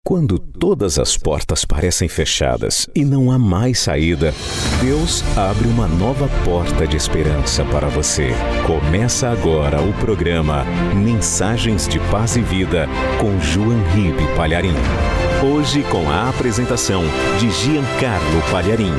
Quando todas as portas parecem fechadas e não há mais saída, Deus abre uma nova porta de esperança para você. Começa agora o programa Mensagens de Paz e Vida com João Ribe Palharim. Hoje com a apresentação de Giancarlo Palharim.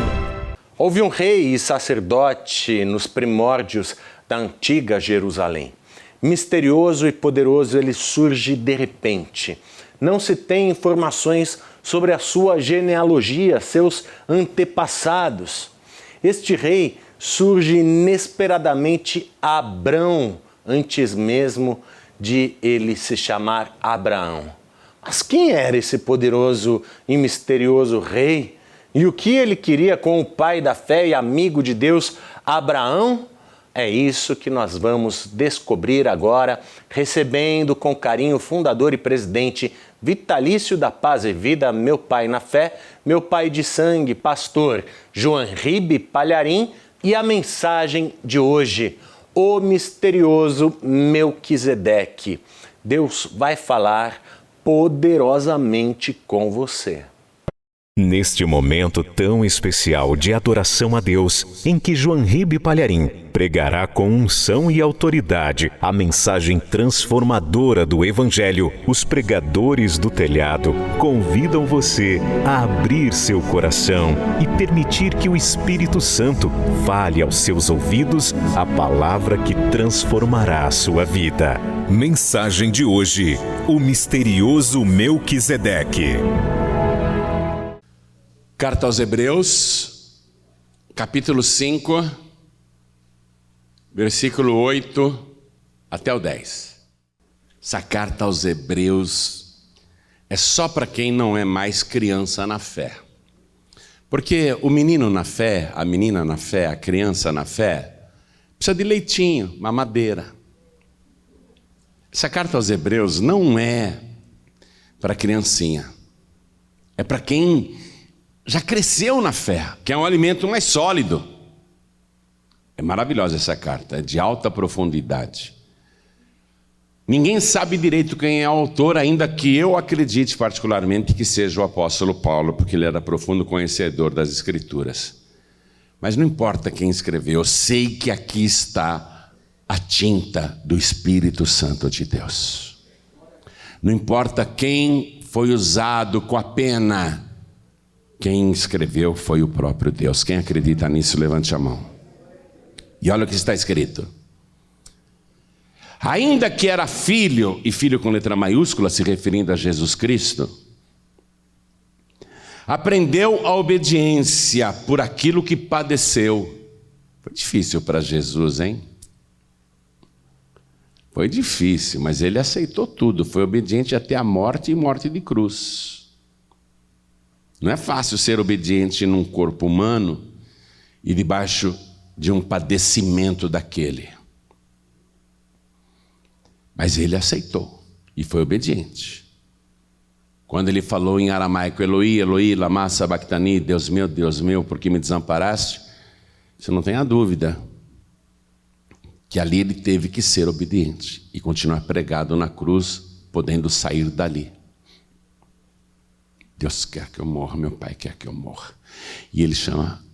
Houve um rei e sacerdote nos primórdios da antiga Jerusalém. Misterioso e poderoso, ele surge de repente. Não se tem informações sobre a sua genealogia, seus antepassados. Este rei surge inesperadamente Abrão, antes mesmo de ele se chamar Abraão. Mas quem era esse poderoso e misterioso rei? E o que ele queria com o pai da fé e amigo de Deus, Abraão? É isso que nós vamos descobrir agora, recebendo com carinho o fundador e presidente vitalício da Paz e Vida, meu pai na fé, meu pai de sangue, pastor João Ribe Palharim, e a mensagem de hoje, o misterioso Melquisedeque. Deus vai falar poderosamente com você. Neste momento tão especial de adoração a Deus, em que João Ribe Palharim pregará com unção e autoridade a mensagem transformadora do Evangelho, os pregadores do telhado convidam você a abrir seu coração e permitir que o Espírito Santo fale aos seus ouvidos a palavra que transformará a sua vida. Mensagem de hoje: o misterioso Melquisedeque. Carta aos Hebreus, capítulo 5, versículo 8 até o 10. Essa carta aos Hebreus é só para quem não é mais criança na fé. Porque o menino na fé, a menina na fé, a criança na fé, precisa de leitinho, mamadeira. Essa carta aos Hebreus não é para criancinha, é para quem já cresceu na fé, que é um alimento mais sólido. É maravilhosa essa carta, é de alta profundidade. Ninguém sabe direito quem é o autor, ainda que eu acredite particularmente que seja o apóstolo Paulo, porque ele era profundo conhecedor das Escrituras. Mas não importa quem escreveu, eu sei que aqui está a tinta do Espírito Santo de Deus. Não importa quem foi usado com a pena, quem escreveu foi o próprio Deus. Quem acredita nisso, levante a mão. E olha o que está escrito. Ainda que era filho, e filho com letra maiúscula, se referindo a Jesus Cristo, aprendeu a obediência por aquilo que padeceu. Foi difícil para Jesus, hein? Foi difícil, mas ele aceitou tudo. Foi obediente até a morte e morte de cruz. Não é fácil ser obediente num corpo humano e debaixo de um padecimento daquele. Mas ele aceitou e foi obediente. Quando ele falou em aramaico, Eloi, Eloi, lama sabachthani, Deus meu, por que me desamparaste? Você não tenha dúvida que ali ele teve que ser obediente e continuar pregado na cruz, podendo sair dali. Deus quer que eu morra, meu pai quer que eu morra. E ele chama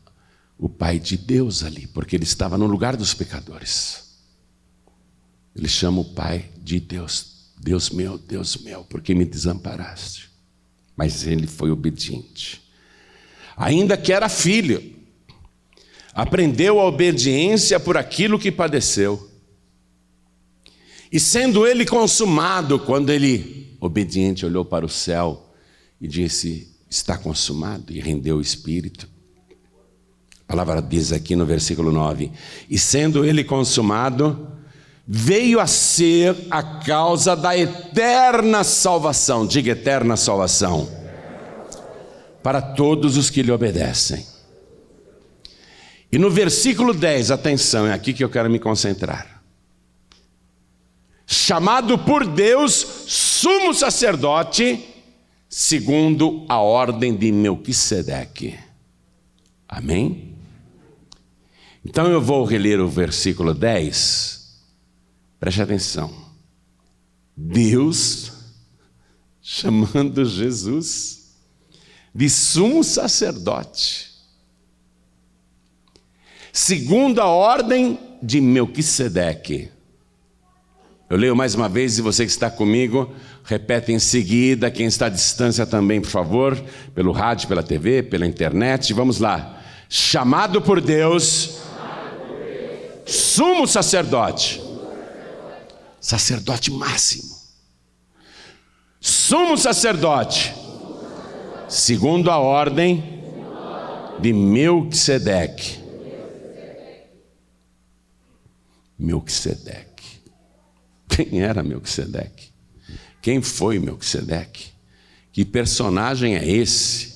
o pai de Deus ali, porque ele estava no lugar dos pecadores. Ele chama o pai de Deus. Deus meu, por que me desamparaste? Mas ele foi obediente. Ainda que era filho, aprendeu a obediência por aquilo que padeceu. E sendo ele consumado, quando ele, obediente, olhou para o céu e disse, está consumado, e rendeu o Espírito. A palavra diz aqui no versículo 9, e sendo ele consumado, veio a ser a causa da eterna salvação, diga eterna salvação, para todos os que lhe obedecem. E no versículo 10, atenção, é aqui que eu quero me concentrar. Chamado por Deus, sumo sacerdote, segundo a ordem de Melquisedeque. Amém? Então eu vou reler o versículo 10. Preste atenção. Deus chamando Jesus de sumo sacerdote, segundo a ordem de Melquisedeque. Eu leio mais uma vez e você que está comigo, repete em seguida. Quem está à distância também, por favor, pelo rádio, pela TV, pela internet. Vamos lá. Chamado por Deus, sumo sacerdote, sacerdote máximo, sumo sacerdote, segundo a ordem de Melquisedeque. Melquisedeque. Quem era Melquisedeque? Quem foi Melquisedeque? Que personagem é esse?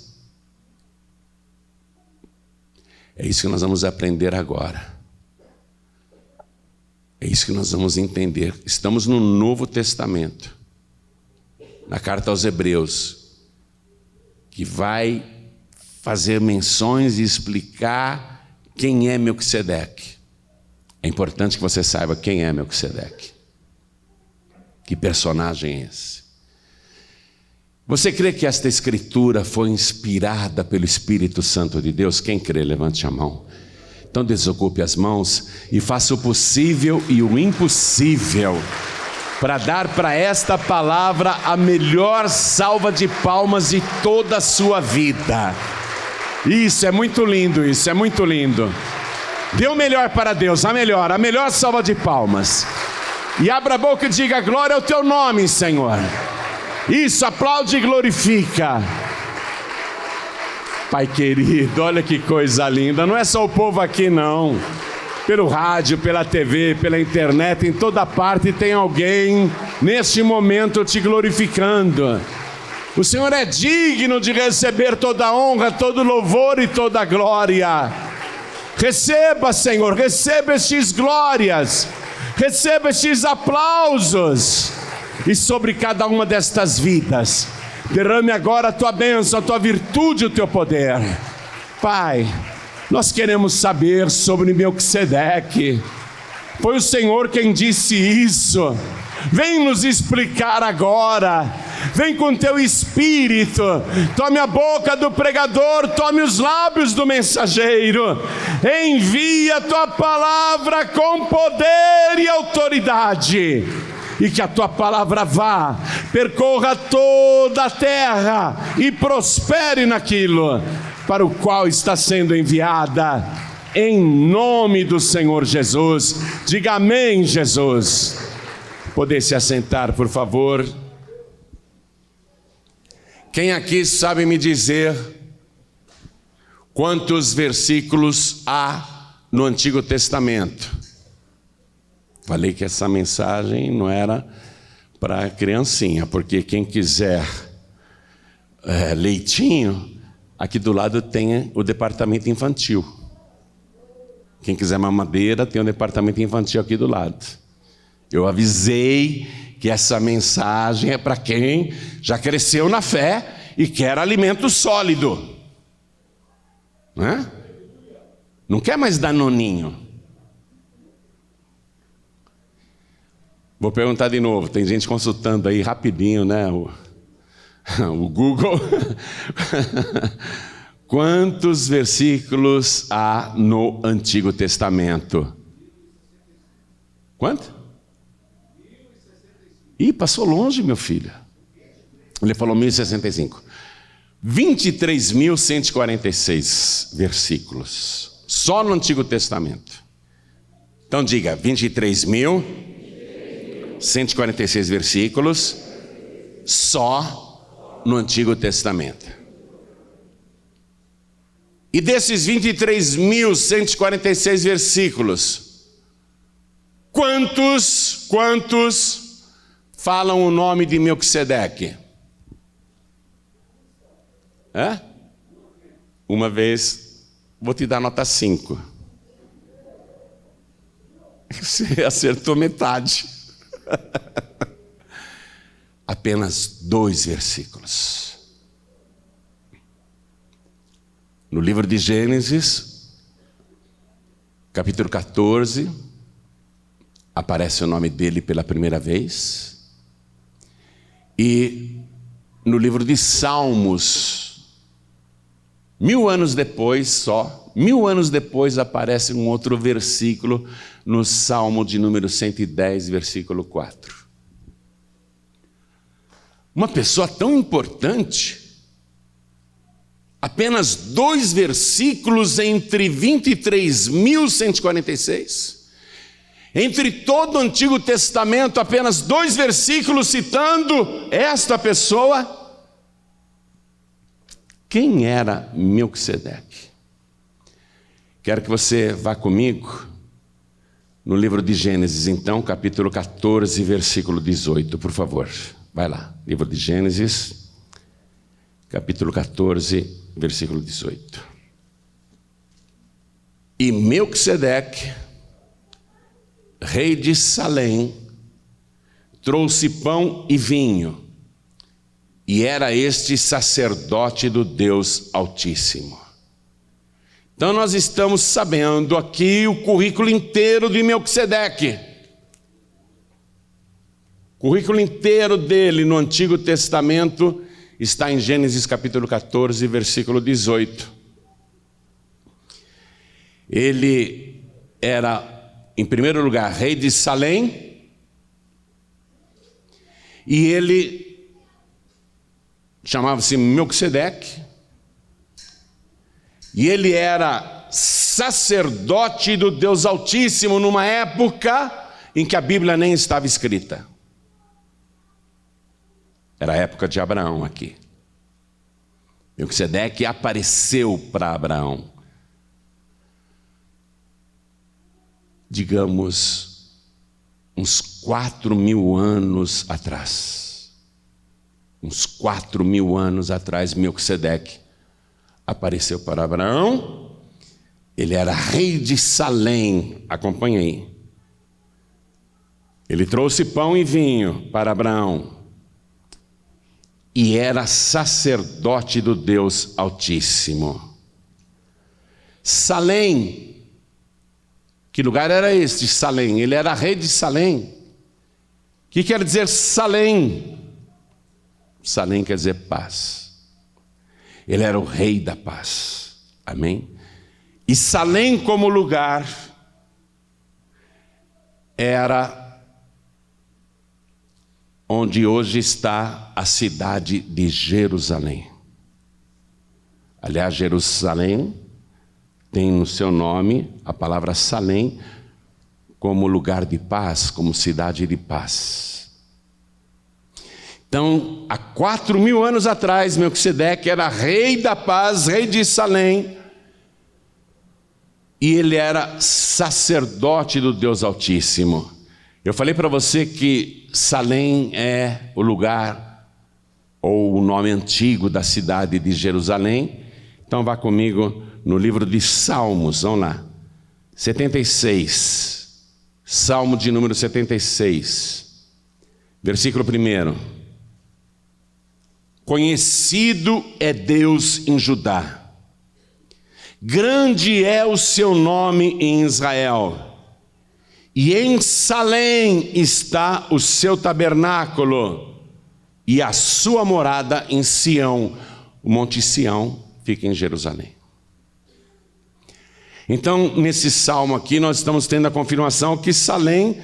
É isso que nós vamos aprender agora. É isso que nós vamos entender. Estamos no Novo Testamento, na carta aos Hebreus, que vai fazer menções e explicar quem é Melquisedeque. É importante que você saiba quem é Melquisedeque. Que personagem é esse? Você crê que esta escritura foi inspirada pelo Espírito Santo de Deus? Quem crê, levante a mão. Então desocupe as mãos e faça o possível e o impossível para dar para esta palavra a melhor salva de palmas de toda a sua vida. Isso é muito lindo, isso é muito lindo. Dê o melhor para Deus, a melhor salva de palmas. E abra a boca e diga: glória ao teu nome, Senhor. Isso, aplaude e glorifica. Pai querido, olha que coisa linda. Não é só o povo aqui não. Pelo rádio, pela TV, pela internet, em toda parte tem alguém neste momento te glorificando. O Senhor é digno de receber toda a honra, todo louvor e toda a glória. Receba, Senhor, receba estes glórias, receba estes aplausos. E sobre cada uma destas vidas, derrame agora a tua bênção, a tua virtude, o teu poder. Pai, nós queremos saber sobre Melquisedeque. Foi o Senhor quem disse isso. Vem nos explicar agora. Vem com teu espírito. Tome a boca do pregador, tome os lábios do mensageiro. Envia a tua palavra com poder e autoridade. E que a tua palavra vá, percorra toda a terra e prospere naquilo para o qual está sendo enviada, em nome do Senhor Jesus. Diga amém, Jesus. Poder se assentar, por favor. Quem aqui sabe me dizer quantos versículos há no Antigo Testamento? Falei que essa mensagem não era para criancinha, porque quem quiser leitinho, aqui do lado tem o departamento infantil. Quem quiser mamadeira, tem o departamento infantil aqui do lado. Eu avisei que essa mensagem é para quem já cresceu na fé e quer alimento sólido. Não quer mais danoninho. Vou perguntar de novo, tem gente consultando aí rapidinho, né? O Google. Quantos versículos há no Antigo Testamento? Quanto? Ih, passou longe, meu filho. Ele falou 1065. 23.146 versículos. Só no Antigo Testamento. Então diga, 23.146 versículos. Só no Antigo Testamento. E desses 23.146 versículos, quantos falam o nome de Melquisedeque? Uma vez, vou te dar nota 5. Você acertou metade. Apenas 2 versículos. No livro de Gênesis, capítulo 14, aparece o nome dele pela primeira vez. E no livro de Salmos, 1000 anos depois, 1000 anos depois aparece um outro versículo no Salmo de número 110, versículo 4. Uma pessoa tão importante, apenas 2 versículos entre 23.146. Entre todo o Antigo Testamento, apenas 2 versículos citando esta pessoa. Quem era Melquisedeque? Quero que você vá comigo no livro de Gênesis, então, capítulo 14, versículo 18, por favor. Vai lá, livro de Gênesis, capítulo 14, versículo 18. E Melquisedeque, rei de Salém, trouxe pão e vinho, e era este sacerdote do Deus Altíssimo. Então nós estamos sabendo aqui o currículo inteiro de Melquisedeque. O currículo inteiro dele no Antigo Testamento está em Gênesis capítulo 14, versículo 18. Ele era, em primeiro lugar, rei de Salém, e ele chamava-se Melquisedeque, e ele era sacerdote do Deus Altíssimo numa época em que a Bíblia nem estava escrita. Era a época de Abraão aqui. Melquisedeque apareceu para Abraão. Digamos, uns 4.000 anos atrás. Uns 4.000 anos atrás, Melquisedeque apareceu para Abraão. Ele era rei de Salém. Acompanhe aí. Ele trouxe pão e vinho para Abraão. E era sacerdote do Deus Altíssimo. Salém, que lugar era este, Salém? Ele era rei de Salém. O que quer dizer Salém? Salém quer dizer paz. Ele era o rei da paz. Amém? E Salém como lugar era onde hoje está a cidade de Jerusalém. Aliás, Jerusalém tem no seu nome a palavra Salém como lugar de paz, como cidade de paz. Então, há 4.000 anos atrás, Melquisedeque era rei da paz, rei de Salém, e ele era sacerdote do Deus Altíssimo. Eu falei para você que Salém é o lugar ou o nome antigo da cidade de Jerusalém. Então vá comigo no livro de Salmos, vamos lá. 76, Salmo de número 76, versículo 1. Conhecido é Deus em Judá, grande é o seu nome em Israel. E em Salém está o seu tabernáculo, e a sua morada em Sião. O monte Sião fica em Jerusalém. Então, nesse salmo aqui, nós estamos tendo a confirmação que Salém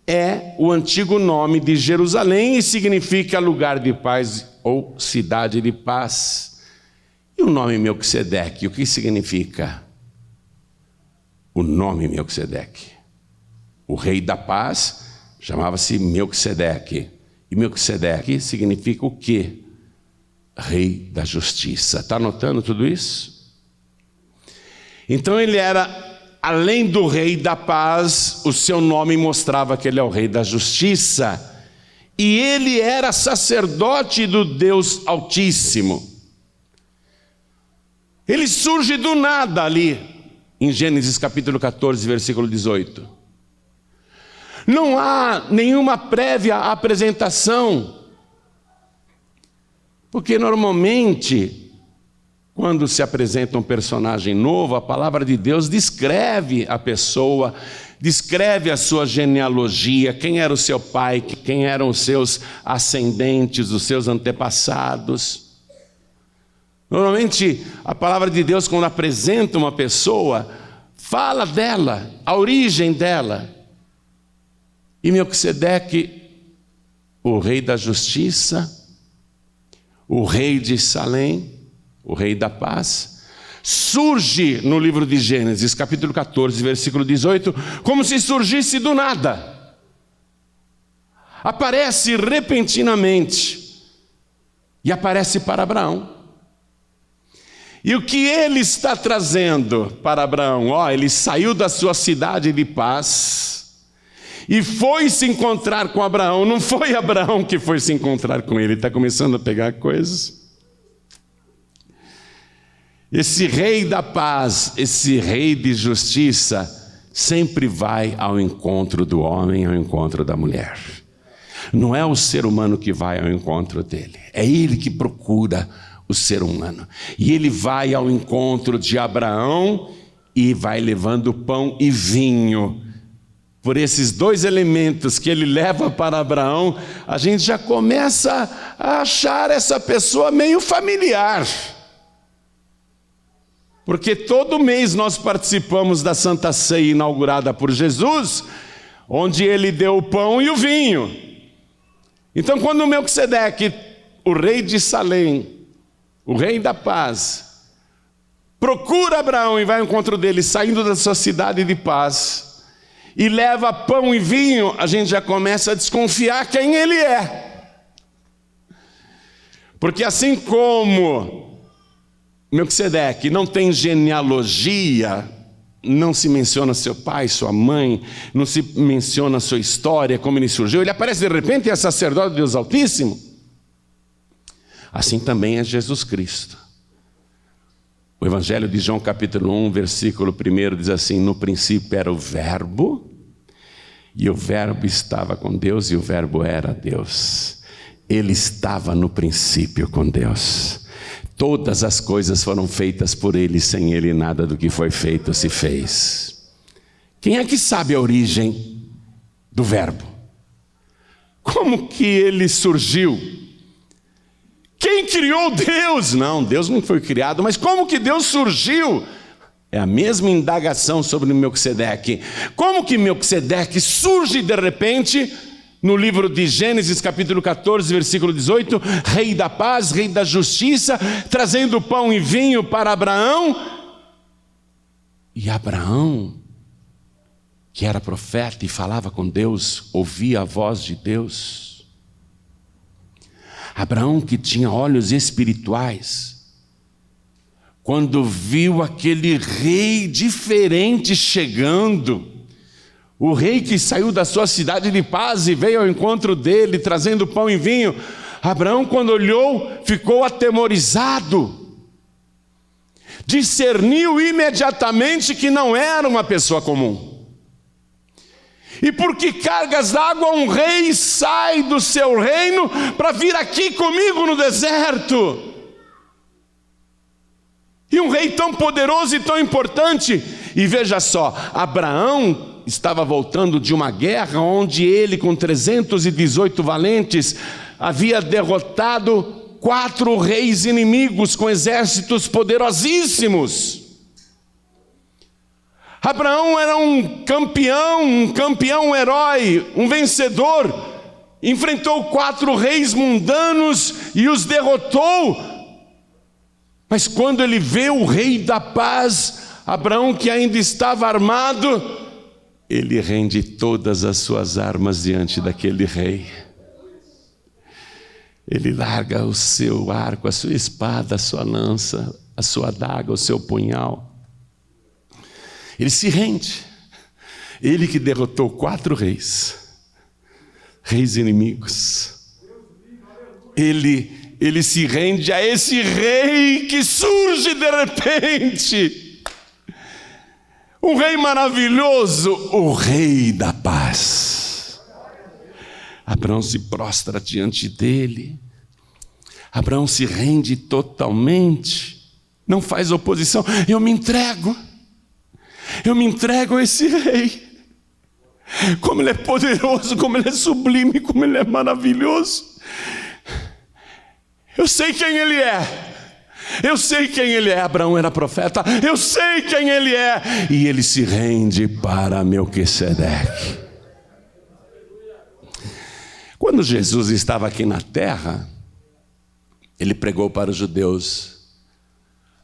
é o antigo nome de Jerusalém e significa lugar de paz ou cidade de paz. E o nome Melquisedeque, o que significa? O nome Melquisedeque. O rei da paz chamava-se Melquisedeque. E Melquisedeque significa o quê? Rei da justiça. Está anotando tudo isso? Então ele era, além do rei da paz, o seu nome mostrava que ele é o rei da justiça. E ele era sacerdote do Deus Altíssimo. Ele surge do nada ali, em Gênesis capítulo 14, versículo 18. Não há nenhuma prévia apresentação, porque normalmente, quando se apresenta um personagem novo, a palavra de Deus descreve a pessoa, descreve a sua genealogia, quem era o seu pai, quem eram os seus ascendentes, os seus antepassados. Normalmente, a palavra de Deus, quando apresenta uma pessoa, fala dela, a origem dela. E Melquisedeque, o rei da justiça, o rei de Salém, o rei da paz, surge no livro de Gênesis, capítulo 14, versículo 18, como se surgisse do nada. Aparece repentinamente e aparece para Abraão. E o que ele está trazendo para Abraão? Ele saiu da sua cidade de paz e foi se encontrar com Abraão. Não foi Abraão que foi se encontrar com ele. Está começando a pegar coisas. Esse rei da paz, esse rei de justiça, sempre vai ao encontro do homem, ao encontro da mulher. Não é o ser humano que vai ao encontro dele, é ele que procura o ser humano. E ele vai ao encontro de Abraão e vai levando pão e vinho. Por esses dois elementos que ele leva para Abraão, a gente já começa a achar essa pessoa meio familiar. Porque todo mês nós participamos da Santa Ceia inaugurada por Jesus, onde ele deu o pão e o vinho. Então, quando Melquisedeque, o rei de Salém, o rei da paz, procura Abraão e vai ao encontro dele, saindo da sua cidade de paz, e leva pão e vinho, a gente já começa a desconfiar quem ele é. Porque assim como Melquisedeque não tem genealogia, não se menciona seu pai, sua mãe, não se menciona sua história, como ele surgiu, ele aparece de repente e é sacerdote de Deus Altíssimo. Assim também é Jesus Cristo. O Evangelho de João capítulo 1, versículo 1 diz assim: no princípio era o Verbo, e o Verbo estava com Deus, e o Verbo era Deus. Ele estava no princípio com Deus. Todas as coisas foram feitas por ele, sem ele nada do que foi feito se fez. Quem é que sabe a origem do Verbo? Como que ele surgiu? Quem criou Deus? Não, Deus não foi criado, mas como que Deus surgiu? É a mesma indagação sobre Melquisedeque. Como que Melquisedeque surge de repente no livro de Gênesis, capítulo 14, versículo 18, rei da paz, rei da justiça, trazendo pão e vinho para Abraão. E Abraão, que era profeta e falava com Deus, ouvia a voz de Deus. Abraão, que tinha olhos espirituais, quando viu aquele rei diferente chegando, o rei que saiu da sua cidade de paz e veio ao encontro dele, trazendo pão e vinho, Abraão, quando olhou, ficou atemorizado. Discerniu imediatamente que não era uma pessoa comum. E por que cargas d'água um rei sai do seu reino para vir aqui comigo no deserto? E um rei tão poderoso e tão importante. E veja só, Abraão estava voltando de uma guerra onde ele, com 318 valentes, havia derrotado 4 reis inimigos com exércitos poderosíssimos. Abraão era um campeão herói, um vencedor. Enfrentou 4 reis mundanos e os derrotou. Mas quando ele vê o rei da paz, Abraão, que ainda estava armado, ele rende todas as suas armas diante daquele rei. Ele larga o seu arco, a sua espada, a sua lança, a sua adaga, o seu punhal. Ele se rende. Ele que derrotou 4 reis inimigos. Ele se rende a esse rei que surge de repente. Um rei maravilhoso, o rei da paz. Abraão se prostra diante dele. Abraão se rende totalmente. Não faz oposição. Eu me entrego a esse rei. como Ele é poderoso, como Ele é sublime, como Ele é maravilhoso. Eu sei quem Ele é. Eu sei quem Ele é. Abraão era profeta. Eu sei quem Ele é. E ele se rende para Melquisedeque. Quando Jesus estava aqui na terra, Ele pregou para os judeus: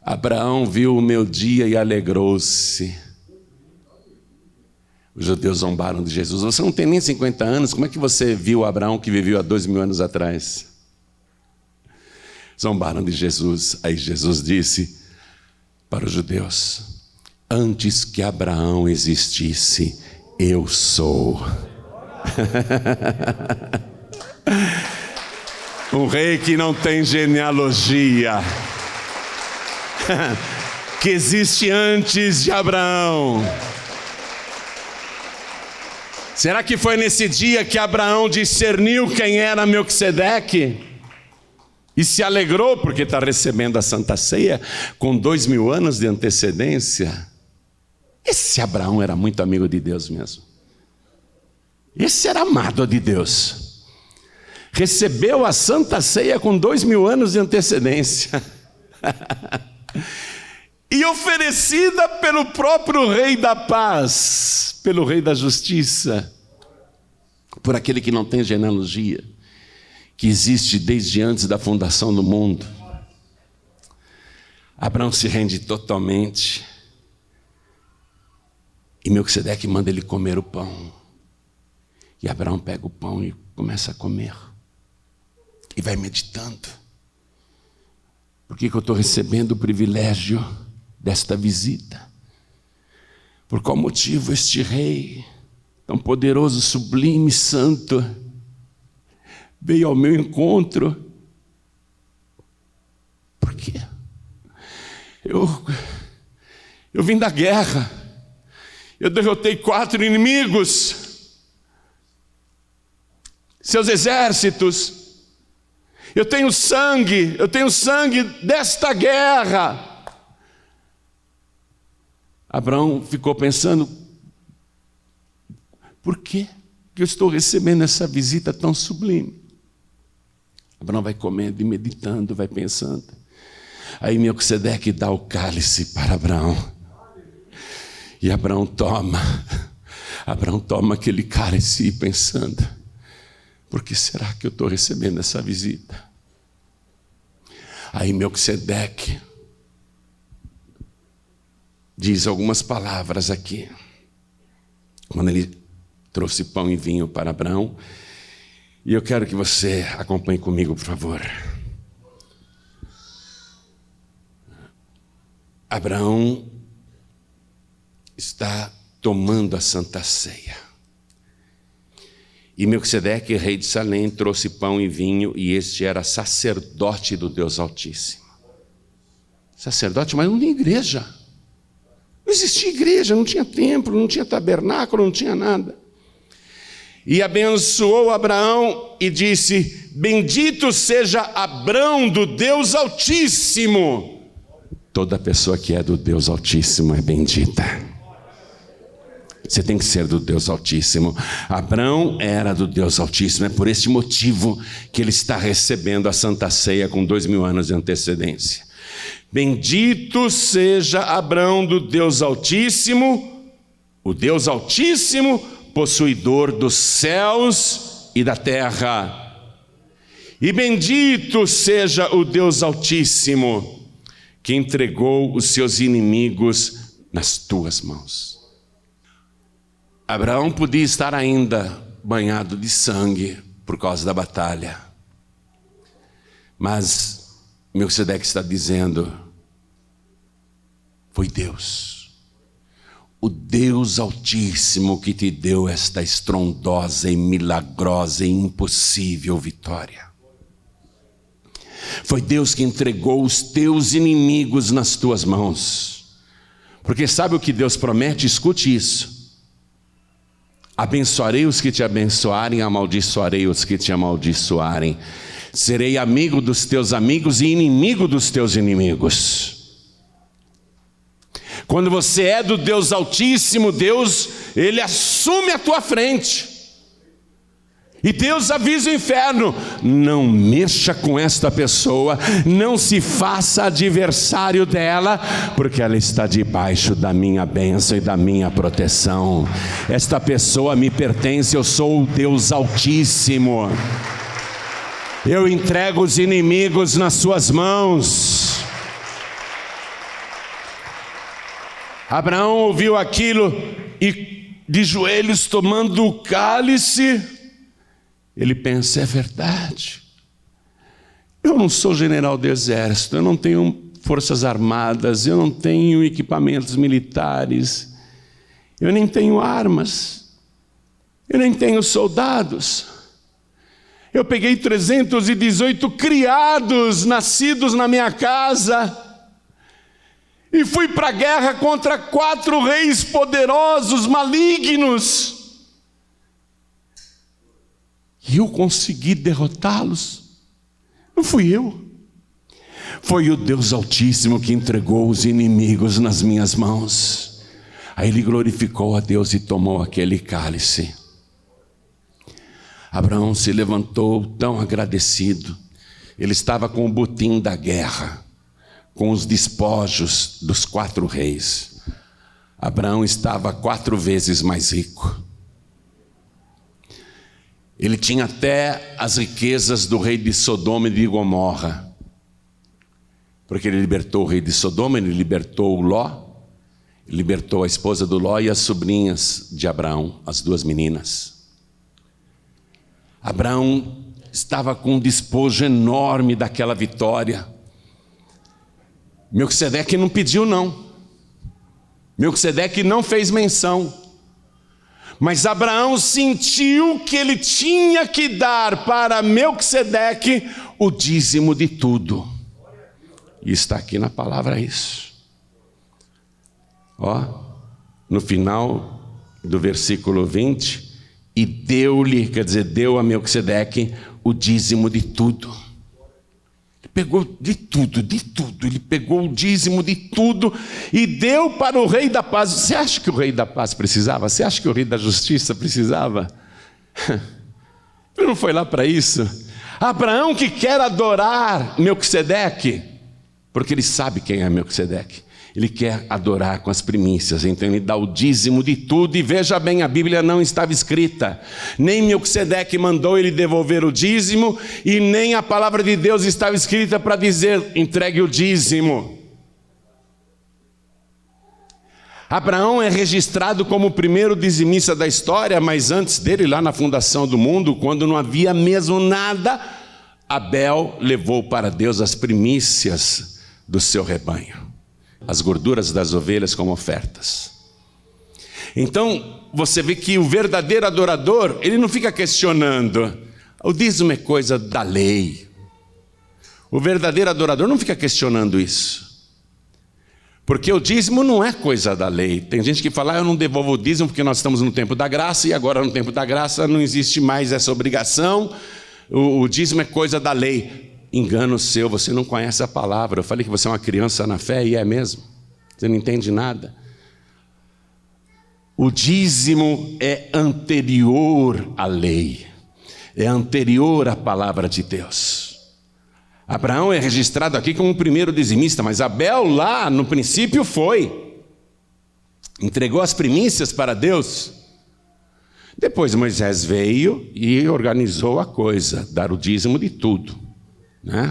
Abraão viu o meu dia e alegrou-se. Os judeus zombaram de Jesus. Você não tem nem 50 anos, como é que você viu Abraão que viveu há 2000 anos atrás? Zombaram de Jesus. Aí Jesus disse para os judeus: antes que Abraão existisse, eu sou. Um rei que não tem genealogia, que existe antes de Abraão. Será que foi nesse dia que Abraão discerniu quem era Melquisedeque? E se alegrou porque está recebendo a Santa Ceia com 2000 anos de antecedência? Esse Abraão era muito amigo de Deus mesmo. Esse era amado de Deus. Recebeu a Santa Ceia com 2000 anos de antecedência. E oferecida pelo próprio Rei da Paz, pelo Rei da Justiça, por aquele que não tem genealogia, que existe desde antes da fundação do mundo. Abraão se rende totalmente. E Melquisedeque manda ele comer o pão. E Abraão pega o pão e começa a comer. E vai meditando. Por que eu estou recebendo o privilégio desta visita? Por qual motivo este rei, tão poderoso, sublime, santo, veio ao meu encontro? Por quê? Eu vim da guerra. Eu derrotei 4 inimigos. Seus exércitos. Eu tenho sangue desta guerra. Abraão ficou pensando: por que eu estou recebendo essa visita tão sublime? Abraão vai comendo e meditando, vai pensando. Aí Melquisedeque dá o cálice para Abraão. E Abraão toma aquele cálice e pensando: por que será que eu estou recebendo essa visita? Aí Melquisedeque diz algumas palavras aqui, quando ele trouxe pão e vinho para Abraão. E eu quero que você acompanhe comigo, por favor. Abraão está tomando a Santa Ceia. E Melquisedeque, rei de Salém, trouxe pão e vinho, e este era sacerdote do Deus Altíssimo. Sacerdote, mas não tinha igreja. Não existia igreja, não tinha templo, não tinha tabernáculo, não tinha nada. E abençoou Abraão e disse: bendito seja Abraão do Deus Altíssimo. Toda pessoa que é do Deus Altíssimo é bendita. Você tem que ser do Deus Altíssimo. Abraão era do Deus Altíssimo. É por este motivo que ele está recebendo a Santa Ceia com 2000 anos de antecedência. Bendito seja Abraão do Deus Altíssimo, o Deus Altíssimo, possuidor dos céus e da terra. E bendito seja o Deus Altíssimo, que entregou os seus inimigos nas tuas mãos. Abraão podia estar ainda banhado de sangue por causa da batalha. Mas Melquisedeque está dizendo: foi Deus, o Deus Altíssimo, que te deu esta estrondosa e milagrosa e impossível vitória. Foi Deus que entregou os teus inimigos nas tuas mãos. Porque sabe o que Deus promete? Escute isso: abençoarei os que te abençoarem, amaldiçoarei os que te amaldiçoarem. Serei amigo dos teus amigos e inimigo dos teus inimigos. Quando você é do Deus Altíssimo, Deus, Ele assume a tua frente. E Deus avisa o inferno: não mexa com esta pessoa, não se faça adversário dela, porque ela está debaixo da minha bênção e da minha proteção. Esta pessoa me pertence, eu sou o Deus Altíssimo. Eu entrego os inimigos nas suas mãos. Abraão ouviu aquilo e, de joelhos tomando o cálice, ele pensa: é verdade, eu não sou general do exército, eu não tenho forças armadas, eu não tenho equipamentos militares, eu nem tenho armas, eu nem tenho soldados. Eu peguei 318 criados nascidos na minha casa e fui para a guerra contra 4 reis poderosos, malignos. E eu consegui derrotá-los. Não fui eu. Foi o Deus Altíssimo que entregou os inimigos nas minhas mãos. Aí ele glorificou a Deus e tomou aquele cálice. Abraão se levantou tão agradecido. Ele estava com o botim da guerra, com os despojos dos 4 reis. Abraão estava 4 vezes mais rico. Ele tinha até as riquezas do rei de Sodoma e de Gomorra, porque ele libertou o rei de Sodoma, ele libertou o Ló, libertou a esposa do Ló e as sobrinhas de Abraão, as 2 meninas. Abraão estava com um despojo enorme daquela vitória. Melquisedeque não pediu não. Melquisedeque não fez menção. Mas Abraão sentiu que ele tinha que dar para Melquisedeque o dízimo de tudo. E está aqui na palavra isso. No final do versículo 20, e deu-lhe, quer dizer, deu a Melquisedeque o dízimo de tudo. Ele pegou de tudo, ele pegou o dízimo de tudo e deu para o rei da paz. Você acha que o rei da paz precisava? Você acha que o rei da justiça precisava? Ele não foi lá para isso. Abraão, que quer adorar Melquisedeque, porque ele sabe quem é Melquisedeque, ele quer adorar com as primícias, então ele dá o dízimo de tudo. E veja bem, a Bíblia não estava escrita, nem Melquisedeque mandou ele devolver o dízimo, e nem a palavra de Deus estava escrita para dizer: entregue o dízimo. Abraão é registrado como o primeiro dizimista da história, mas antes dele, lá na fundação do mundo, quando não havia mesmo nada, Abel levou para Deus as primícias do seu rebanho, as gorduras das ovelhas como ofertas. Então, você vê que o verdadeiro adorador, ele não fica questionando. O dízimo é coisa da lei. O verdadeiro adorador não fica questionando isso. Porque o dízimo não é coisa da lei. Tem gente que fala: eu não devolvo o dízimo porque nós estamos no tempo da graça, e agora no tempo da graça não existe mais essa obrigação. O dízimo é coisa da lei. Engano seu, você não conhece a palavra. Eu falei que você é uma criança na fé, e é mesmo. Você não entende nada. O dízimo é anterior à lei, é anterior à palavra de Deus. Abraão é registrado aqui como o primeiro dizimista, mas Abel lá no princípio entregou as primícias para Deus. Depois Moisés veio e organizou a coisa, dar o dízimo de tudo.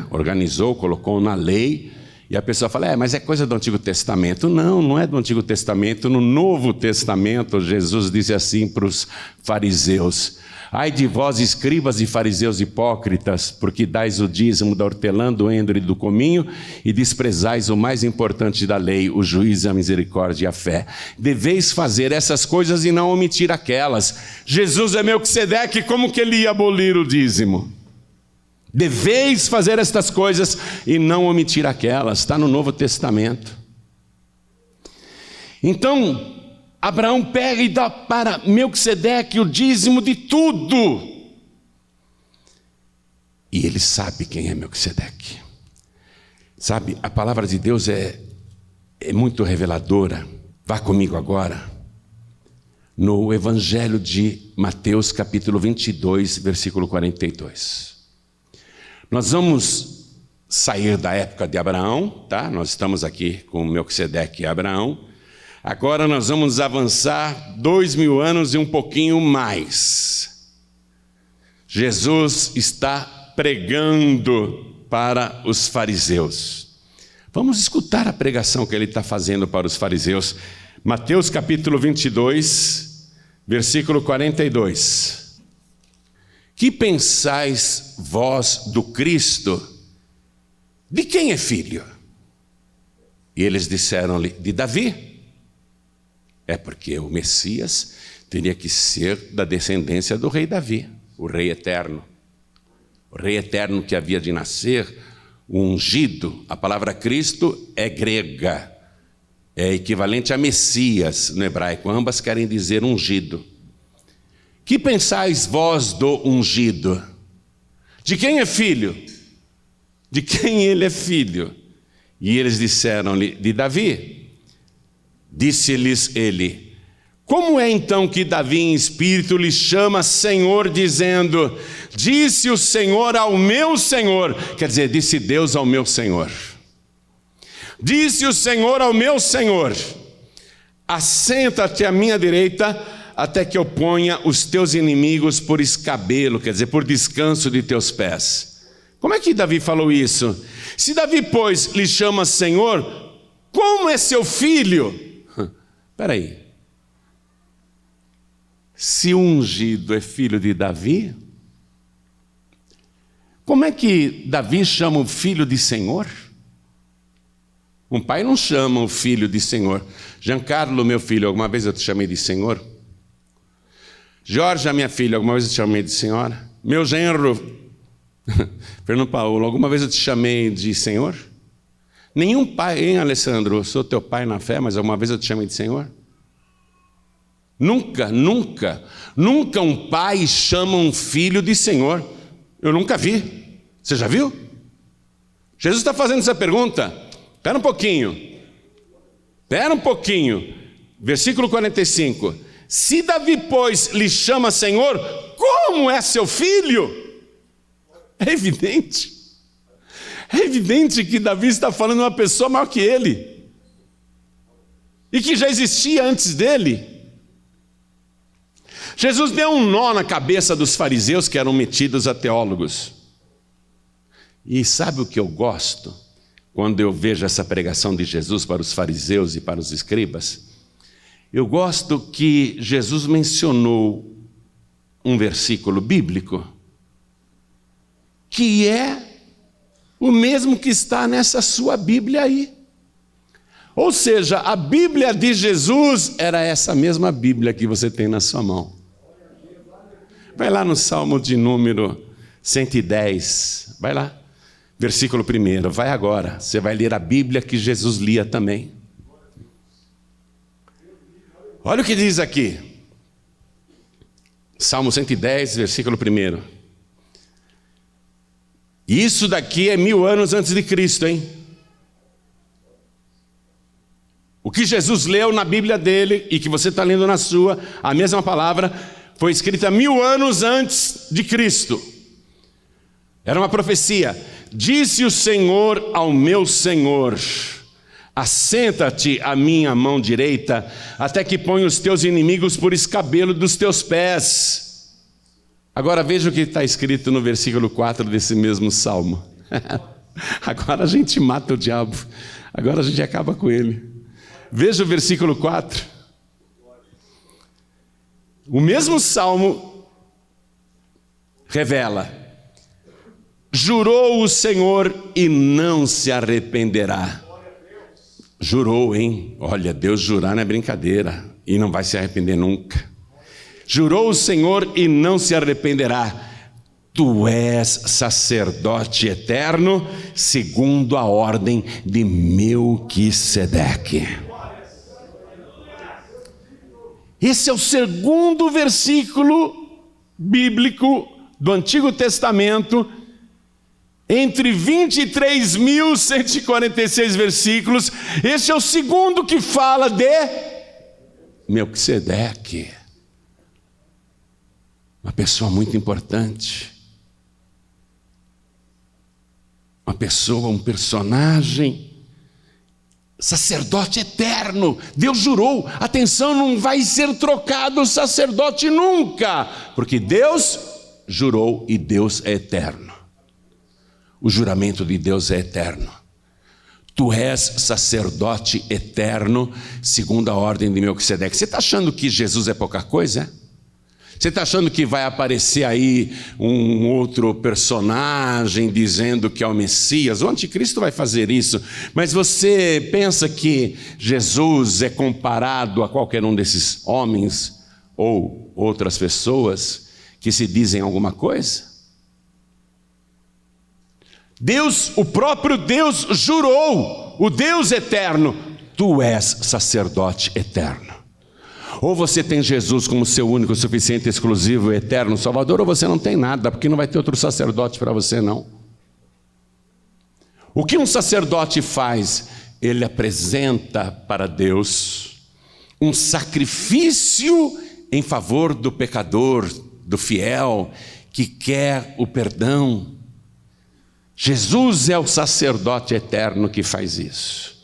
Organizou, colocou na lei, e a pessoa fala: mas é coisa do Antigo Testamento. Não, não é do Antigo Testamento. No Novo Testamento, Jesus disse assim para os fariseus: ai de vós, escribas e fariseus hipócritas, porque dais o dízimo da hortelã, do endro e do cominho, e desprezais o mais importante da lei, o juízo, a misericórdia e a fé. Deveis fazer essas coisas e não omitir aquelas. Jesus é Melquisedeque, como que ele ia abolir o dízimo? Deveis fazer estas coisas e não omitir aquelas. Está no Novo Testamento. Então, Abraão pega e dá para Melquisedeque o dízimo de tudo. E ele sabe quem é Melquisedeque. Sabe, a palavra de Deus é é muito reveladora. Vá comigo agora no Evangelho de Mateus, capítulo 22, versículo 42. Nós vamos sair da época de Abraão, tá? Nós estamos aqui com Melquisedeque e Abraão. Agora nós vamos avançar 2000 anos e um pouquinho mais. Jesus está pregando para os fariseus. Vamos escutar a pregação que ele está fazendo para os fariseus. Mateus capítulo 22, versículo 42. Que pensais vós do Cristo? De quem é filho? E eles disseram-lhe, de Davi. É porque o Messias teria que ser da descendência do rei Davi, o rei eterno. O rei eterno que havia de nascer, o ungido. A palavra Cristo é grega, é equivalente a Messias no hebraico. Ambas querem dizer ungido. Que pensais vós do ungido? De quem é filho? De quem ele é filho? E eles disseram-lhe, de Davi. Disse-lhes ele, como é então que Davi em espírito lhe chama Senhor, dizendo, disse o Senhor ao meu Senhor, quer dizer, disse Deus ao meu Senhor. Disse o Senhor ao meu Senhor, assenta-te à minha direita, até que eu ponha os teus inimigos por escabelo, quer dizer, por descanso de teus pés. Como é que Davi falou isso? Se Davi, pois, lhe chama Senhor, como é seu filho? Espera aí. Se o ungido é filho de Davi, como é que Davi chama o filho de Senhor? Um pai não chama o filho de Senhor. Giancarlo, meu filho, alguma vez eu te chamei de Senhor? Jorge, minha filha, alguma vez eu te chamei de senhora? Meu genro, Fernando Paulo, alguma vez eu te chamei de Senhor? Nenhum pai, hein, Alessandro? Eu sou teu pai na fé, mas alguma vez eu te chamei de Senhor? Nunca, nunca, nunca um pai chama um filho de Senhor. Eu nunca vi. Você já viu? Jesus está fazendo essa pergunta. Espera um pouquinho. Versículo 45. Se Davi, pois, lhe chama Senhor, como é seu filho? É evidente. É evidente que Davi está falando de uma pessoa maior que ele. E que já existia antes dele. Jesus deu um nó na cabeça dos fariseus que eram metidos a teólogos. E sabe o que eu gosto? Quando eu vejo essa pregação de Jesus para os fariseus e para os escribas, eu gosto que Jesus mencionou um versículo bíblico que é o mesmo que está nessa sua Bíblia aí. Ou seja, a Bíblia de Jesus era essa mesma Bíblia que você tem na sua mão. Vai lá no Salmo de número 110, vai lá, versículo 1, vai agora, você vai ler a Bíblia que Jesus lia também. Olha o que diz aqui, Salmo 110, versículo 1. Isso daqui é 1000 anos antes de Cristo, hein? O que Jesus leu na Bíblia dele e que você está lendo na sua, a mesma palavra, foi escrita 1000 anos antes de Cristo. Era uma profecia. Disse o Senhor ao meu Senhor, assenta-te à minha mão direita, até que ponha os teus inimigos por escabelo dos teus pés. Agora veja o que está escrito no versículo 4 desse mesmo salmo. Agora a gente mata o diabo, agora a gente acaba com ele. Veja o versículo 4. O mesmo salmo revela: jurou o Senhor e não se arrependerá. Jurou, hein? Olha, Deus jurar não é brincadeira, e não vai se arrepender nunca. Jurou o Senhor e não se arrependerá. Tu és sacerdote eterno, segundo a ordem de Melquisedeque. Esse é o segundo versículo bíblico do Antigo Testamento Entre 23.146 versículos, esse é o segundo que fala de Melquisedeque. Uma pessoa muito importante. Uma pessoa, um personagem, sacerdote eterno. Deus jurou, atenção, não vai ser trocado o sacerdote nunca, porque Deus jurou e Deus é eterno. O juramento de Deus é eterno. Tu és sacerdote eterno, segundo a ordem de Melquisedeque. Você está achando que Jesus é pouca coisa? Você está achando que vai aparecer aí um outro personagem dizendo que é o Messias? O anticristo vai fazer isso. Mas você pensa que Jesus é comparado a qualquer um desses homens ou outras pessoas que se dizem alguma coisa? Deus, o próprio Deus jurou, o Deus eterno, tu és sacerdote eterno. Ou você tem Jesus como seu único, suficiente, exclusivo, eterno Salvador, ou você não tem nada, porque não vai ter outro sacerdote para você, não. O que um sacerdote faz? Ele apresenta para Deus um sacrifício em favor do pecador, do fiel, que quer o perdão. Jesus é o sacerdote eterno que faz isso.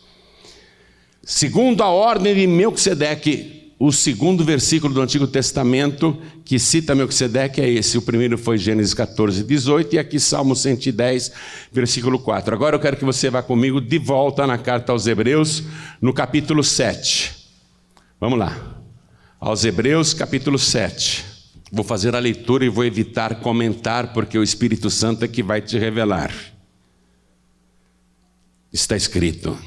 Segundo a ordem de Melquisedeque, o segundo versículo do Antigo Testamento que cita Melquisedeque é esse. O primeiro foi Gênesis 14, 18 e aqui Salmo 110, versículo 4. Agora eu quero que você vá comigo de volta na carta aos Hebreus, no capítulo 7. Vamos lá. Aos Hebreus, capítulo 7. Vou fazer a leitura e vou evitar comentar, porque o Espírito Santo é que vai te revelar. Está escrito: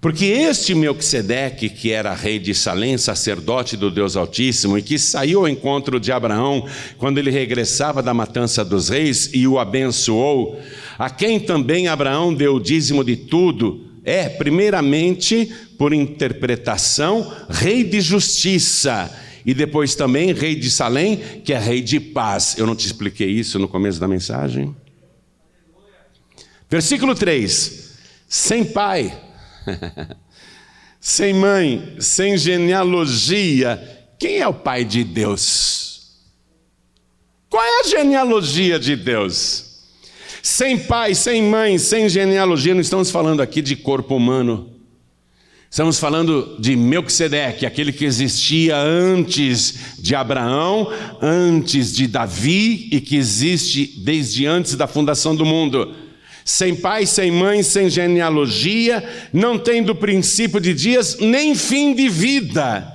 porque este Melquisedeque, que era rei de Salém, sacerdote do Deus Altíssimo, e que saiu ao encontro de Abraão quando ele regressava da matança dos reis e o abençoou, a quem também Abraão deu o dízimo de tudo, é, primeiramente, por interpretação, rei de justiça, e depois também rei de Salém, que é rei de paz. Eu não te expliquei isso no começo da mensagem? Versículo 3: sem pai, sem mãe, sem genealogia. Quem é o pai de Deus? Qual é a genealogia de Deus? Sem pai, sem mãe, sem genealogia. Não estamos falando aqui de corpo humano. Estamos falando de Melquisedeque, aquele que existia antes de Abraão, antes de Davi e que existe desde antes da fundação do mundo. Sem pai, sem mãe, sem genealogia, não tendo princípio de dias, nem fim de vida.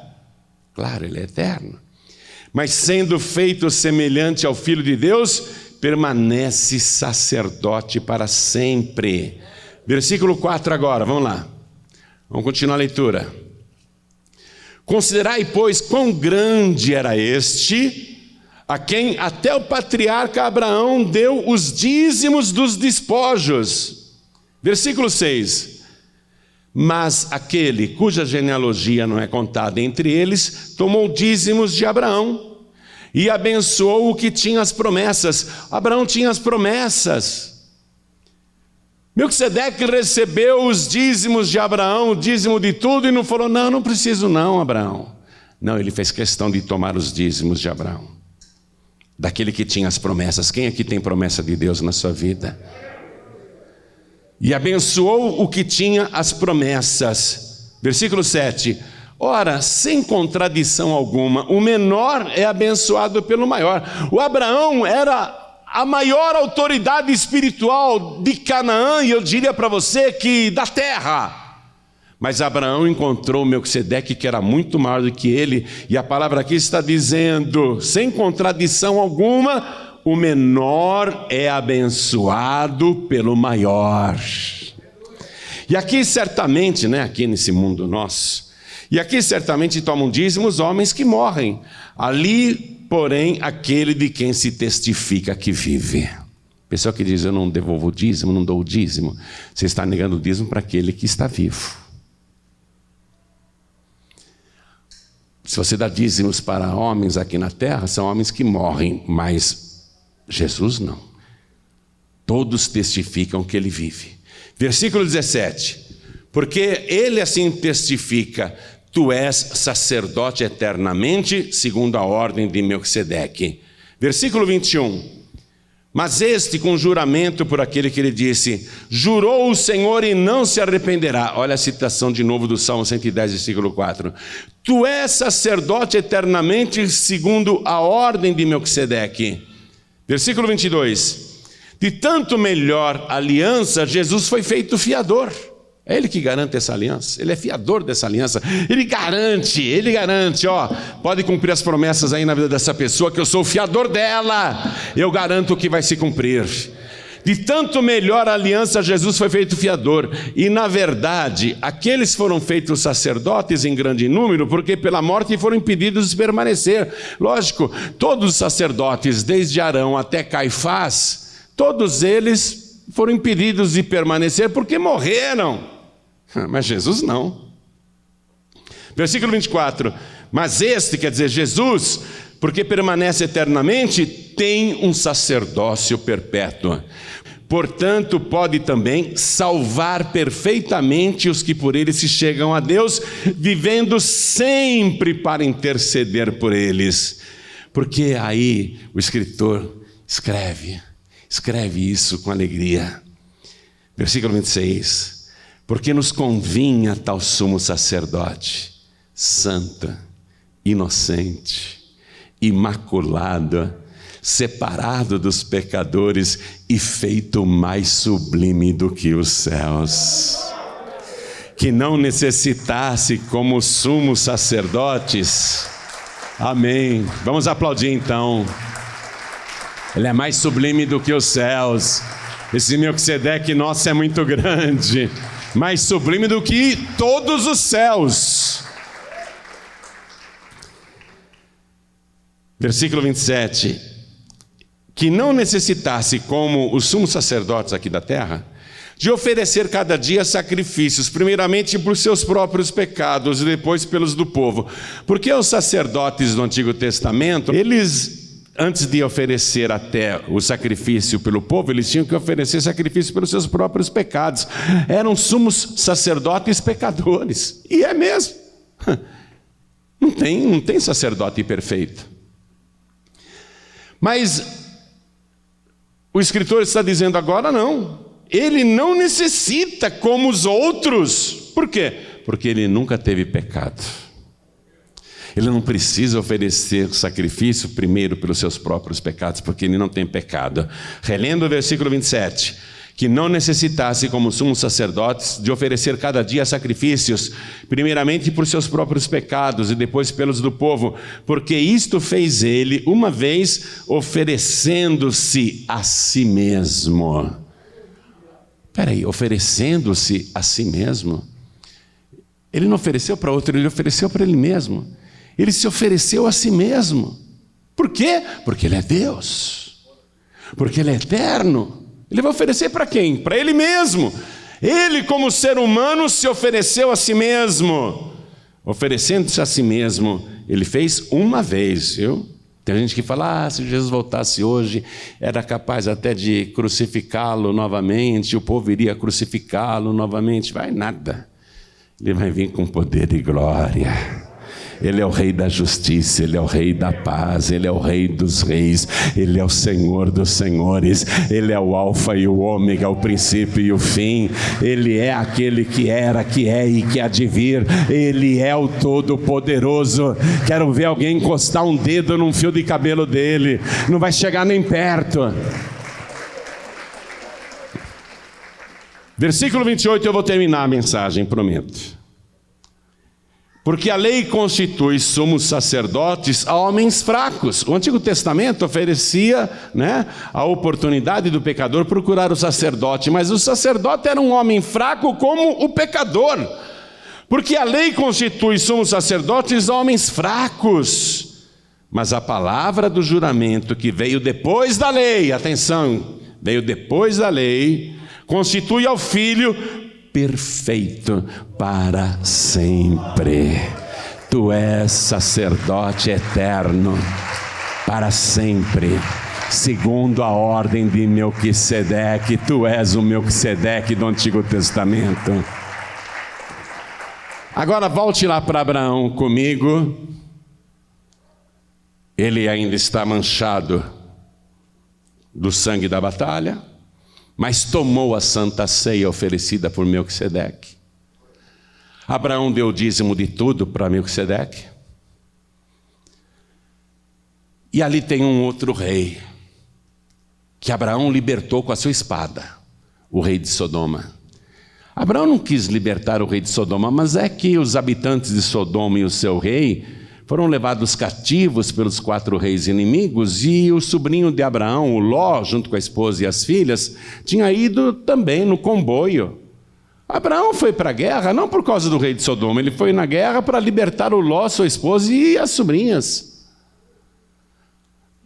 Claro, ele é eterno. Mas sendo feito semelhante ao Filho de Deus, permanece sacerdote para sempre. Versículo 4 agora, vamos lá. Vamos continuar a leitura. Considerai, pois, quão grande era este, a quem até o patriarca Abraão deu os dízimos dos despojos. Versículo 6. Mas aquele cuja genealogia não é contada entre eles, tomou dízimos de Abraão e abençoou o que tinha as promessas. Abraão tinha as promessas. Melquisedeque recebeu os dízimos de Abraão, o dízimo de tudo, e não falou: não, não preciso não, Abraão. Não, ele fez questão de tomar os dízimos de Abraão, daquele que tinha as promessas. Quem aqui tem promessa de Deus na sua vida? E abençoou o que tinha as promessas. Versículo 7. Ora, sem contradição alguma, o menor é abençoado pelo maior. O Abraão era a maior autoridade espiritual de Canaã, e eu diria para você que da terra. Mas Abraão encontrou Melquisedeque, que era muito maior do que ele, e a palavra aqui está dizendo, sem contradição alguma, o menor é abençoado pelo maior. E aqui certamente, aqui nesse mundo nosso, e aqui certamente tomam dízimos homens que morrem. Ali, porém, aquele de quem se testifica que vive. Pessoa que diz: eu não devolvo o dízimo, não dou o dízimo. Você está negando o dízimo para aquele que está vivo. Se você dá dízimos para homens aqui na terra, são homens que morrem, mas Jesus não. todos testificam que ele vive. Versículo 17. Porque ele assim testifica: tu és sacerdote eternamente, segundo a ordem de Melquisedeque. Versículo 21. Mas este com juramento por aquele que ele disse: jurou o Senhor e não se arrependerá. Olha a citação de novo do Salmo 110, versículo 4. Tu és sacerdote eternamente, segundo a ordem de Melquisedeque. Versículo 22. De tanto melhor aliança, Jesus foi feito fiador. É ele que garante essa aliança, ele é fiador dessa aliança, ele garante, pode cumprir as promessas aí na vida dessa pessoa, que eu sou o fiador dela, eu garanto que vai se cumprir. De tanto melhor aliança, Jesus foi feito fiador, e na verdade, aqueles foram feitos sacerdotes em grande número, porque pela morte foram impedidos de permanecer. Lógico, todos os sacerdotes, desde Arão até Caifás, todos eles foram impedidos de permanecer porque morreram. Mas Jesus não. Versículo 24. Mas este, quer dizer, Jesus, porque permanece eternamente, tem um sacerdócio perpétuo. Portanto, pode também salvar perfeitamente os que por ele se chegam a Deus, vivendo sempre para interceder por eles. Porque aí o escritor escreve isso com alegria. Versículo 26. Porque nos convinha tal sumo sacerdote, santo, inocente, imaculado, separado dos pecadores e feito mais sublime do que os céus, que não necessitasse como sumos sacerdotes. Amém. Vamos aplaudir então. Ele é mais sublime do que os céus. Esse Melquisedeque nosso é muito grande, mais sublime do que todos os céus. Versículo 27. Que não necessitasse, como os sumos sacerdotes aqui da terra, de oferecer cada dia sacrifícios, primeiramente por seus próprios pecados e depois pelos do povo. Porque os sacerdotes do Antigo Testamento, eles, antes de oferecer até o sacrifício pelo povo, eles tinham que oferecer sacrifício pelos seus próprios pecados. Eram sumos sacerdotes pecadores. E é mesmo. Não tem sacerdote perfeito. Mas o escritor está dizendo agora não. Ele não necessita como os outros. Por quê? Porque ele nunca teve pecado. Ele não precisa oferecer sacrifício primeiro pelos seus próprios pecados, porque ele não tem pecado. Relendo o versículo 27, que não necessitasse, como sumos sacerdotes, de oferecer cada dia sacrifícios, primeiramente por seus próprios pecados e depois pelos do povo, porque isto fez ele uma vez, oferecendo-se a si mesmo. Oferecendo-se a si mesmo? Ele não ofereceu para outro, ele ofereceu para ele mesmo. Ele se ofereceu a si mesmo. Por quê? Porque ele é Deus. Porque ele é eterno. Ele vai oferecer para quem? Para ele mesmo. Ele, como ser humano, se ofereceu a si mesmo. Oferecendo-se a si mesmo, ele fez uma vez, viu? Tem gente que fala, se Jesus voltasse hoje, era capaz até de crucificá-lo novamente, o povo iria crucificá-lo novamente. Vai nada. Ele vai vir com poder e glória. Ele é o Rei da justiça, Ele é o Rei da paz, Ele é o Rei dos reis, Ele é o Senhor dos senhores, Ele é o Alfa e o Ômega, o princípio e o fim. Ele é aquele que era, que é e que há de vir. Ele é o Todo-Poderoso. Quero ver alguém encostar um dedo num fio de cabelo dele, não vai chegar nem perto. Versículo 28, eu vou terminar a mensagem, prometo. Porque a lei constitui sumos sacerdotes a homens fracos. O Antigo Testamento oferecia, a oportunidade do pecador procurar o sacerdote, mas o sacerdote era um homem fraco como o pecador. Porque a lei constitui sumos sacerdotes a homens fracos. Mas a palavra do juramento que veio depois da lei, atenção, veio depois da lei, constitui ao Filho perfeito para sempre. Tu és sacerdote eterno para sempre, segundo a ordem de Melquisedeque. Tu és o Melquisedeque do Antigo Testamento. Agora volte lá para Abraão comigo. Ele ainda está manchado do sangue da batalha, mas tomou a santa ceia oferecida por Melquisedeque. Abraão deu o dízimo de tudo para Melquisedeque. E ali tem um outro rei, que Abraão libertou com a sua espada, o rei de Sodoma. Abraão não quis libertar o rei de Sodoma, mas é que os habitantes de Sodoma e o seu rei foram levados cativos pelos 4 reis inimigos, e o sobrinho de Abraão, o Ló, junto com a esposa e as filhas, tinha ido também no comboio. Abraão foi para a guerra não por causa do rei de Sodoma, ele foi na guerra para libertar o Ló, sua esposa e as sobrinhas.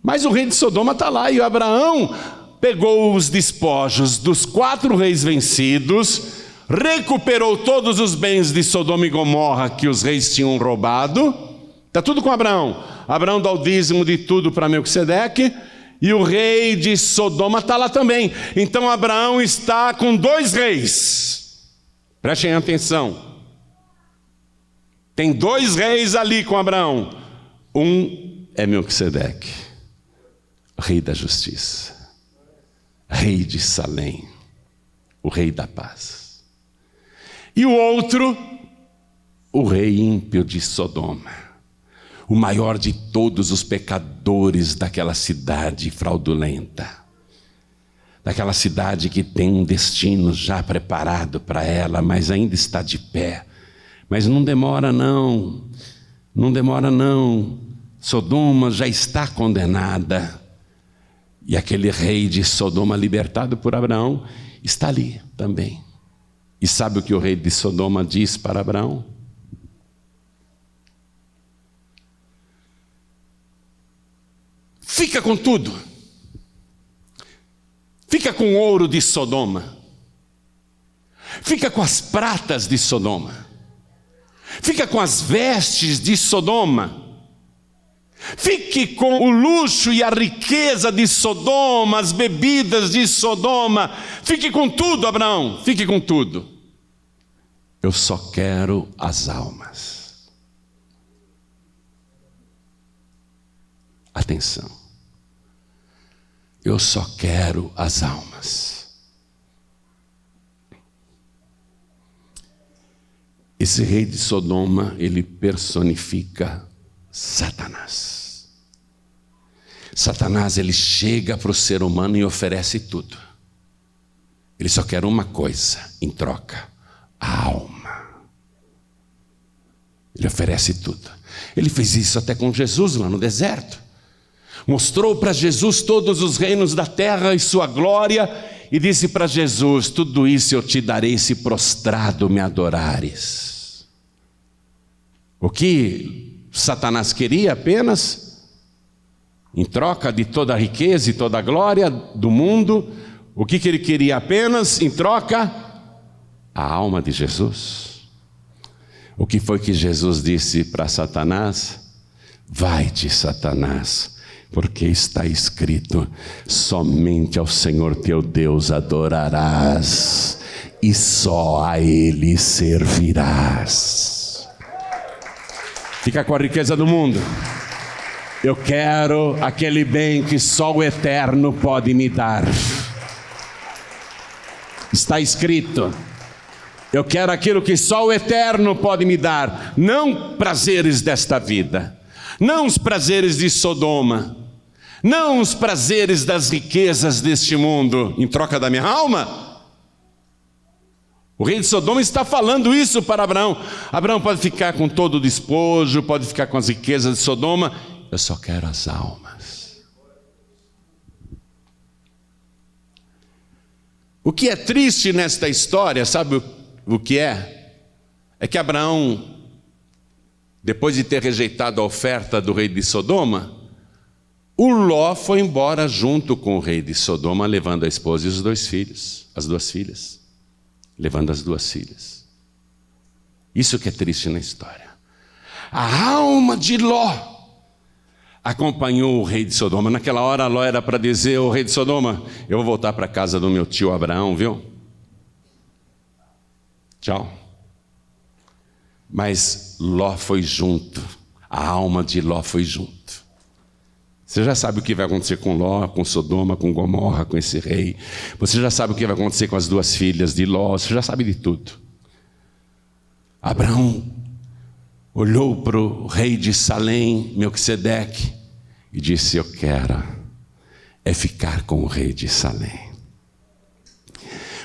Mas o rei de Sodoma está lá, e o Abraão pegou os despojos dos 4 reis vencidos, recuperou todos os bens de Sodoma e Gomorra que os reis tinham roubado. Está tudo com Abraão. Abraão dá o dízimo de tudo para Melquisedeque, e o rei de Sodoma está lá também. Então Abraão está com 2 reis. Prestem atenção. Tem 2 reis ali com Abraão. Um é Melquisedeque, rei da justiça, rei de Salém, o rei da paz. E o outro, o rei ímpio de Sodoma, o maior de todos os pecadores daquela cidade fraudulenta, daquela cidade que tem um destino já preparado para ela, mas ainda está de pé. Mas não demora não, não demora não. Sodoma já está condenada. E aquele rei de Sodoma, libertado por Abraão, está ali também. E sabe o que o rei de Sodoma diz para Abraão? Fica com tudo. Fica com o ouro de Sodoma. Fica com as pratas de Sodoma. Fica com as vestes de Sodoma. Fique com o luxo e a riqueza de Sodoma, as bebidas de Sodoma. Fique com tudo, Abraão, fique com tudo. Eu só quero as almas. Atenção. Eu só quero as almas. Esse rei de Sodoma, ele personifica Satanás. Satanás, ele chega para o ser humano e oferece tudo. Ele só quer uma coisa em troca: a alma. Ele oferece tudo. Ele fez isso até com Jesus lá no deserto. Mostrou para Jesus todos os reinos da terra e sua glória, e disse para Jesus: tudo isso eu te darei se prostrado me adorares. O que Satanás queria apenas, em troca de toda a riqueza e toda a glória do mundo, o que ele queria apenas em troca? A alma de Jesus. O que foi que Jesus disse para Satanás? Vai-te, Satanás, porque está escrito: somente ao Senhor teu Deus adorarás, e só a Ele servirás. Fica com a riqueza do mundo. Eu quero aquele bem que só o Eterno pode me dar. Está escrito: eu quero aquilo que só o Eterno pode me dar. Não prazeres desta vida, não os prazeres de Sodoma, não os prazeres das riquezas deste mundo, em troca da minha alma. O rei de Sodoma está falando isso para Abraão. Abraão pode ficar com todo o despojo, pode ficar com as riquezas de Sodoma. Eu só quero as almas. O que é triste nesta história, sabe o que é? É que Abraão, depois de ter rejeitado a oferta do rei de Sodoma, o Ló foi embora junto com o rei de Sodoma, levando a esposa e os 2 filhos, as 2 filhas. Levando as 2 filhas. Isso que é triste na história. A alma de Ló, acompanhou o rei de Sodoma. Naquela hora Ló era para dizer: o rei de Sodoma, eu vou voltar para a casa do meu tio Abraão, viu? Tchau. Mas Ló foi junto, a alma de Ló foi junto. Você já sabe o que vai acontecer com Ló, com Sodoma, com Gomorra, com esse rei. Você já sabe o que vai acontecer com as 2 filhas de Ló, você já sabe de tudo. Abraão olhou para o rei de Salém, Melquisedeque, e disse: eu quero é ficar com o rei de Salém.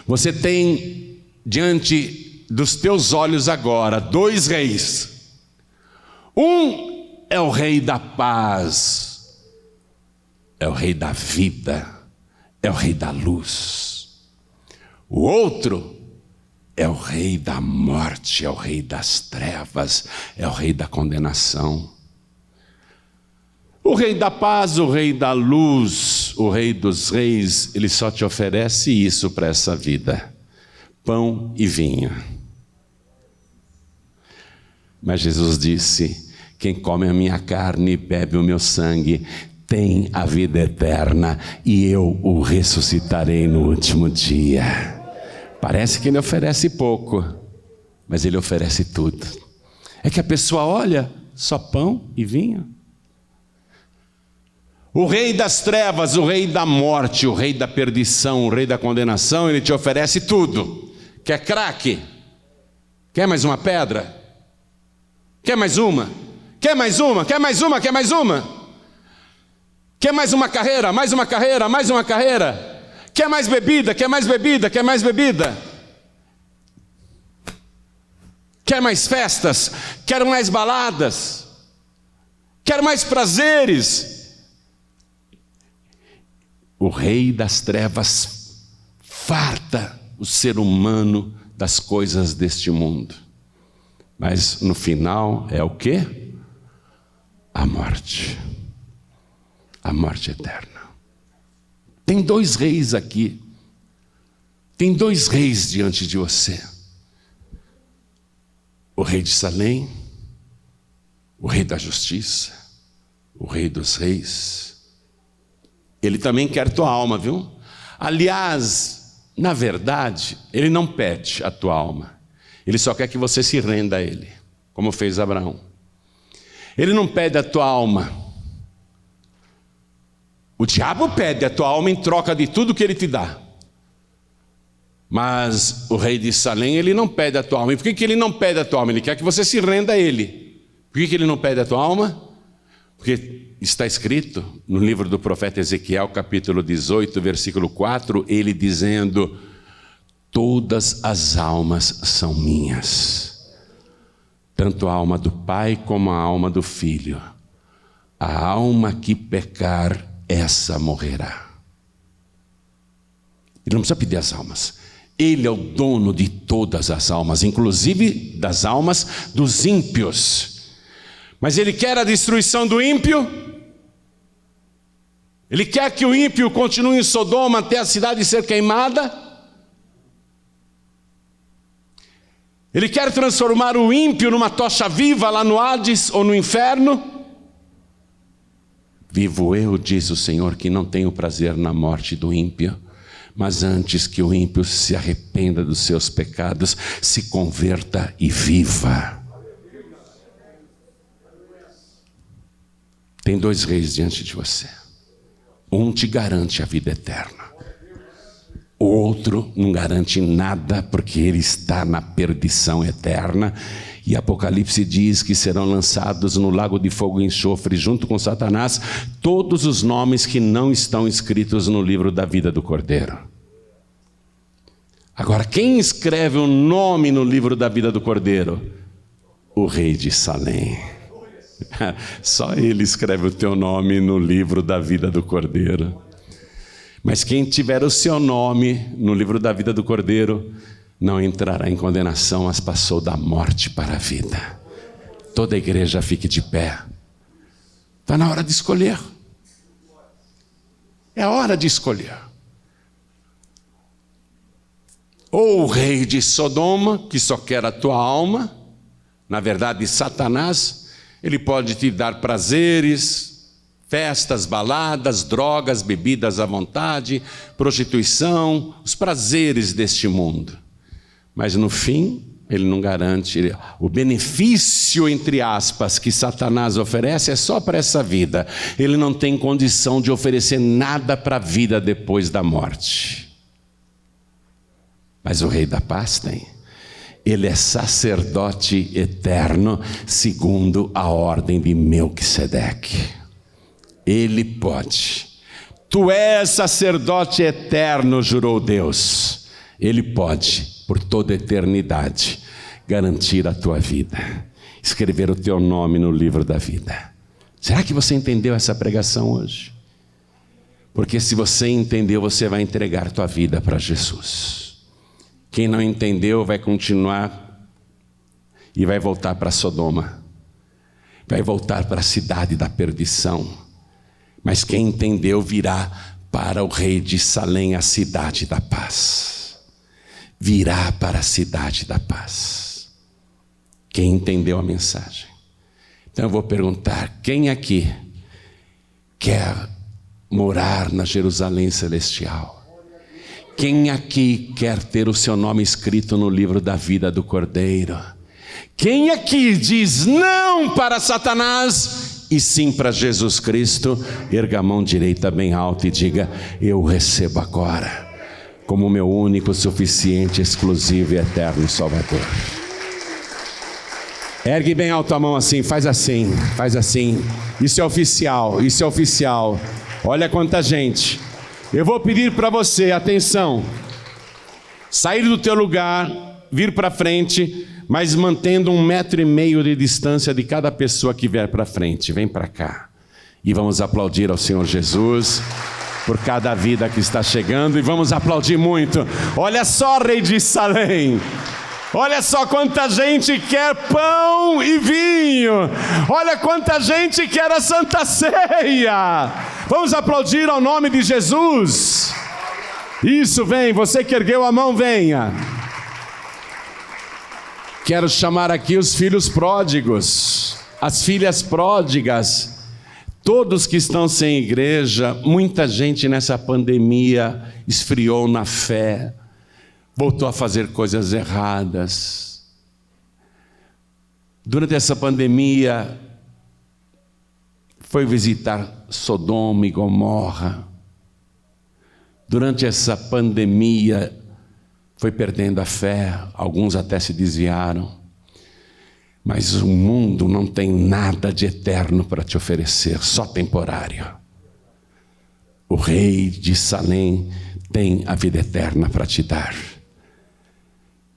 Você tem diante dos teus olhos agora 2 reis. Um é o rei da paz, é o rei da vida, é o rei da luz. O outro é o rei da morte, é o rei das trevas, é o rei da condenação. O rei da paz, o rei da luz, o rei dos reis, ele só te oferece isso para essa vida: pão e vinho. Mas Jesus disse: quem come a minha carne e bebe o meu sangue tem a vida eterna, e eu o ressuscitarei no último dia. Parece que ele oferece pouco, mas ele oferece tudo. É que a pessoa olha, só pão e vinho. O rei das trevas, o rei da morte, o rei da perdição, o rei da condenação, ele te oferece tudo. Quer crack? Quer mais uma pedra? Quer mais uma? Quer mais uma? Quer mais uma? Quer mais uma? Quer mais uma carreira? Mais uma carreira? Mais uma carreira? Quer mais bebida? Quer mais bebida? Quer mais bebida? Quer mais festas? Quer mais baladas? Quer mais prazeres? O rei das trevas farta o ser humano das coisas deste mundo. Mas no final é o quê? A morte. A morte eterna. Tem 2 reis aqui. Tem 2 reis diante de você. O rei de Salém, o rei da justiça, o rei dos reis. Ele também quer tua alma, viu? Aliás, na verdade, ele não pede a tua alma. Ele só quer que você se renda a ele, como fez Abraão. Ele não pede a tua alma. O diabo pede a tua alma em troca de tudo que ele te dá. Mas o rei de Salém, ele não pede a tua alma. E por que ele não pede a tua alma? Ele quer que você se renda a ele. Por que ele não pede a tua alma? Porque está escrito no livro do profeta Ezequiel, capítulo 18, versículo 4, ele dizendo: todas as almas são minhas, tanto a alma do Pai como a alma do Filho. A alma que pecar, essa morrerá. Ele não precisa pedir as almas. Ele é o dono de todas as almas, inclusive das almas dos ímpios. Mas ele quer a destruição do ímpio. Ele quer que o ímpio continue em Sodoma até a cidade ser queimada. Ele quer transformar o ímpio numa tocha viva lá no Hades ou no inferno. Vivo eu, diz o Senhor, que não tenho prazer na morte do ímpio, mas antes que o ímpio se arrependa dos seus pecados, se converta e viva. Tem 2 reis diante de você. Um te garante a vida eterna. O outro não garante nada, porque ele está na perdição eterna. E Apocalipse diz que serão lançados no lago de fogo e enxofre, junto com Satanás, todos os nomes que não estão escritos no livro da vida do Cordeiro. Agora, quem escreve o nome no livro da vida do Cordeiro? O rei de Salém. Só ele escreve o teu nome no livro da vida do Cordeiro. Mas quem tiver o seu nome no livro da vida do Cordeiro não entrará em condenação, mas passou da morte para a vida. Toda a igreja fique de pé. Está na hora de escolher. É a hora de escolher. Ou o rei de Sodoma, que só quer a tua alma. Na verdade, Satanás, ele pode te dar prazeres, Festas, baladas, drogas, bebidas à vontade, prostituição, os prazeres deste mundo. Mas no fim, ele não garante. O benefício, entre aspas, que Satanás oferece é só para essa vida. Ele não tem condição de oferecer nada para a vida depois da morte. Mas o Rei da Paz tem. Ele é sacerdote eterno, segundo a ordem de Melquisedeque. Ele pode. Tu és sacerdote eterno, jurou Deus. Ele pode, por toda a eternidade, garantir a tua vida, escrever o teu nome no livro da vida. Será que você entendeu essa pregação hoje? Porque se você entendeu, você vai entregar tua vida para Jesus. Quem não entendeu vai continuar e vai voltar para Sodoma, vai voltar para a cidade da perdição. Mas quem entendeu virá para o Rei de Salém, a cidade da paz. Virá para a cidade da paz. Quem entendeu a mensagem? Então eu vou perguntar, quem aqui quer morar na Jerusalém Celestial? Quem aqui quer ter o seu nome escrito no livro da vida do Cordeiro? Quem aqui diz não para Satanás e sim para Jesus Cristo? Erga a mão direita bem alta e diga: eu o recebo agora como meu único, suficiente, exclusivo e eterno Salvador. Ergue bem alto a mão assim, faz assim, faz assim. Isso é oficial, isso é oficial. Olha quanta gente. Eu vou pedir para você, atenção, sair do teu lugar, vir para frente, mas mantendo 1,5 metro de distância de cada pessoa que vier para frente. Vem para cá. E vamos aplaudir ao Senhor Jesus por cada vida que está chegando. E vamos aplaudir muito. Olha só, Rei de Salém. Olha só quanta gente quer pão e vinho. Olha quanta gente quer a Santa Ceia. Vamos aplaudir ao nome de Jesus. Isso, vem. Você que ergueu a mão, venha. Quero chamar aqui os filhos pródigos, as filhas pródigas, todos que estão sem igreja. Muita gente nessa pandemia esfriou na fé, voltou a fazer coisas erradas. Durante essa pandemia, foi visitar Sodoma e Gomorra. Durante essa pandemia, foi perdendo a fé, alguns até se desviaram. Mas o mundo não tem nada de eterno para te oferecer, só temporário. O Rei de Salém tem a vida eterna para te dar.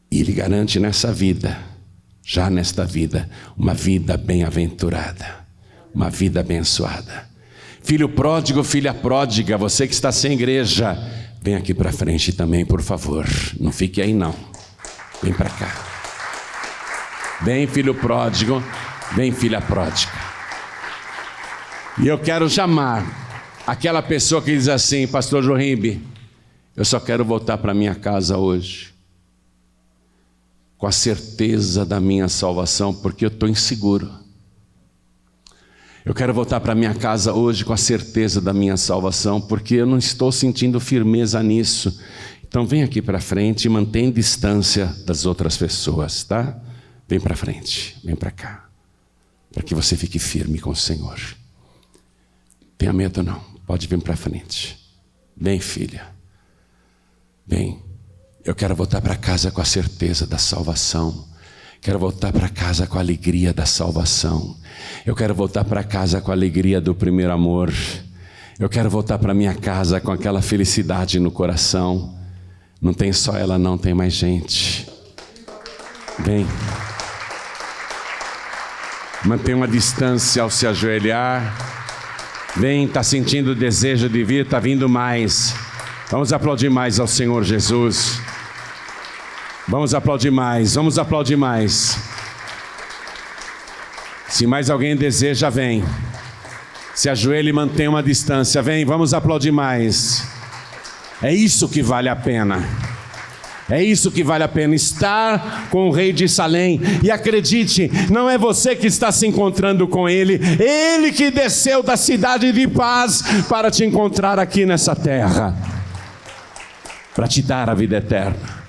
E Ele garante nessa vida, já nesta vida, uma vida bem-aventurada, uma vida abençoada. Filho pródigo, filha pródiga, você que está sem igreja, vem aqui para frente também, por favor. Não fique aí não. Vem para cá. Vem, filho pródigo. Vem, filha pródiga. E eu quero chamar aquela pessoa que diz assim: Pastor Jorimbe, eu só quero voltar para minha casa hoje, com a certeza da minha salvação, porque eu estou inseguro. Eu quero voltar para minha casa hoje com a certeza da minha salvação, porque eu não estou sentindo firmeza nisso. Então vem aqui para frente e mantém distância das outras pessoas, tá? Vem para frente, vem para cá, para que você fique firme com o Senhor. Tenha medo não, pode vir para frente. Vem, filha, vem. Eu quero voltar para casa com a certeza da salvação. Quero voltar para casa com a alegria da salvação. Eu quero voltar para casa com a alegria do primeiro amor. Eu quero voltar para minha casa com aquela felicidade no coração. Não tem só ela não, tem mais gente. Vem. Mantenha uma distância ao se ajoelhar. Vem, está sentindo o desejo de vir, está vindo mais. Vamos aplaudir mais ao Senhor Jesus. Vamos aplaudir mais, vamos aplaudir mais. Se mais alguém deseja, vem. Se ajoelhe e mantenha uma distância. Vem, vamos aplaudir mais. É isso que vale a pena. É isso que vale a pena, estar com o rei de Salém. E acredite, não é você que está se encontrando com ele, ele que desceu da cidade de paz para te encontrar aqui nessa terra, para te dar a vida eterna.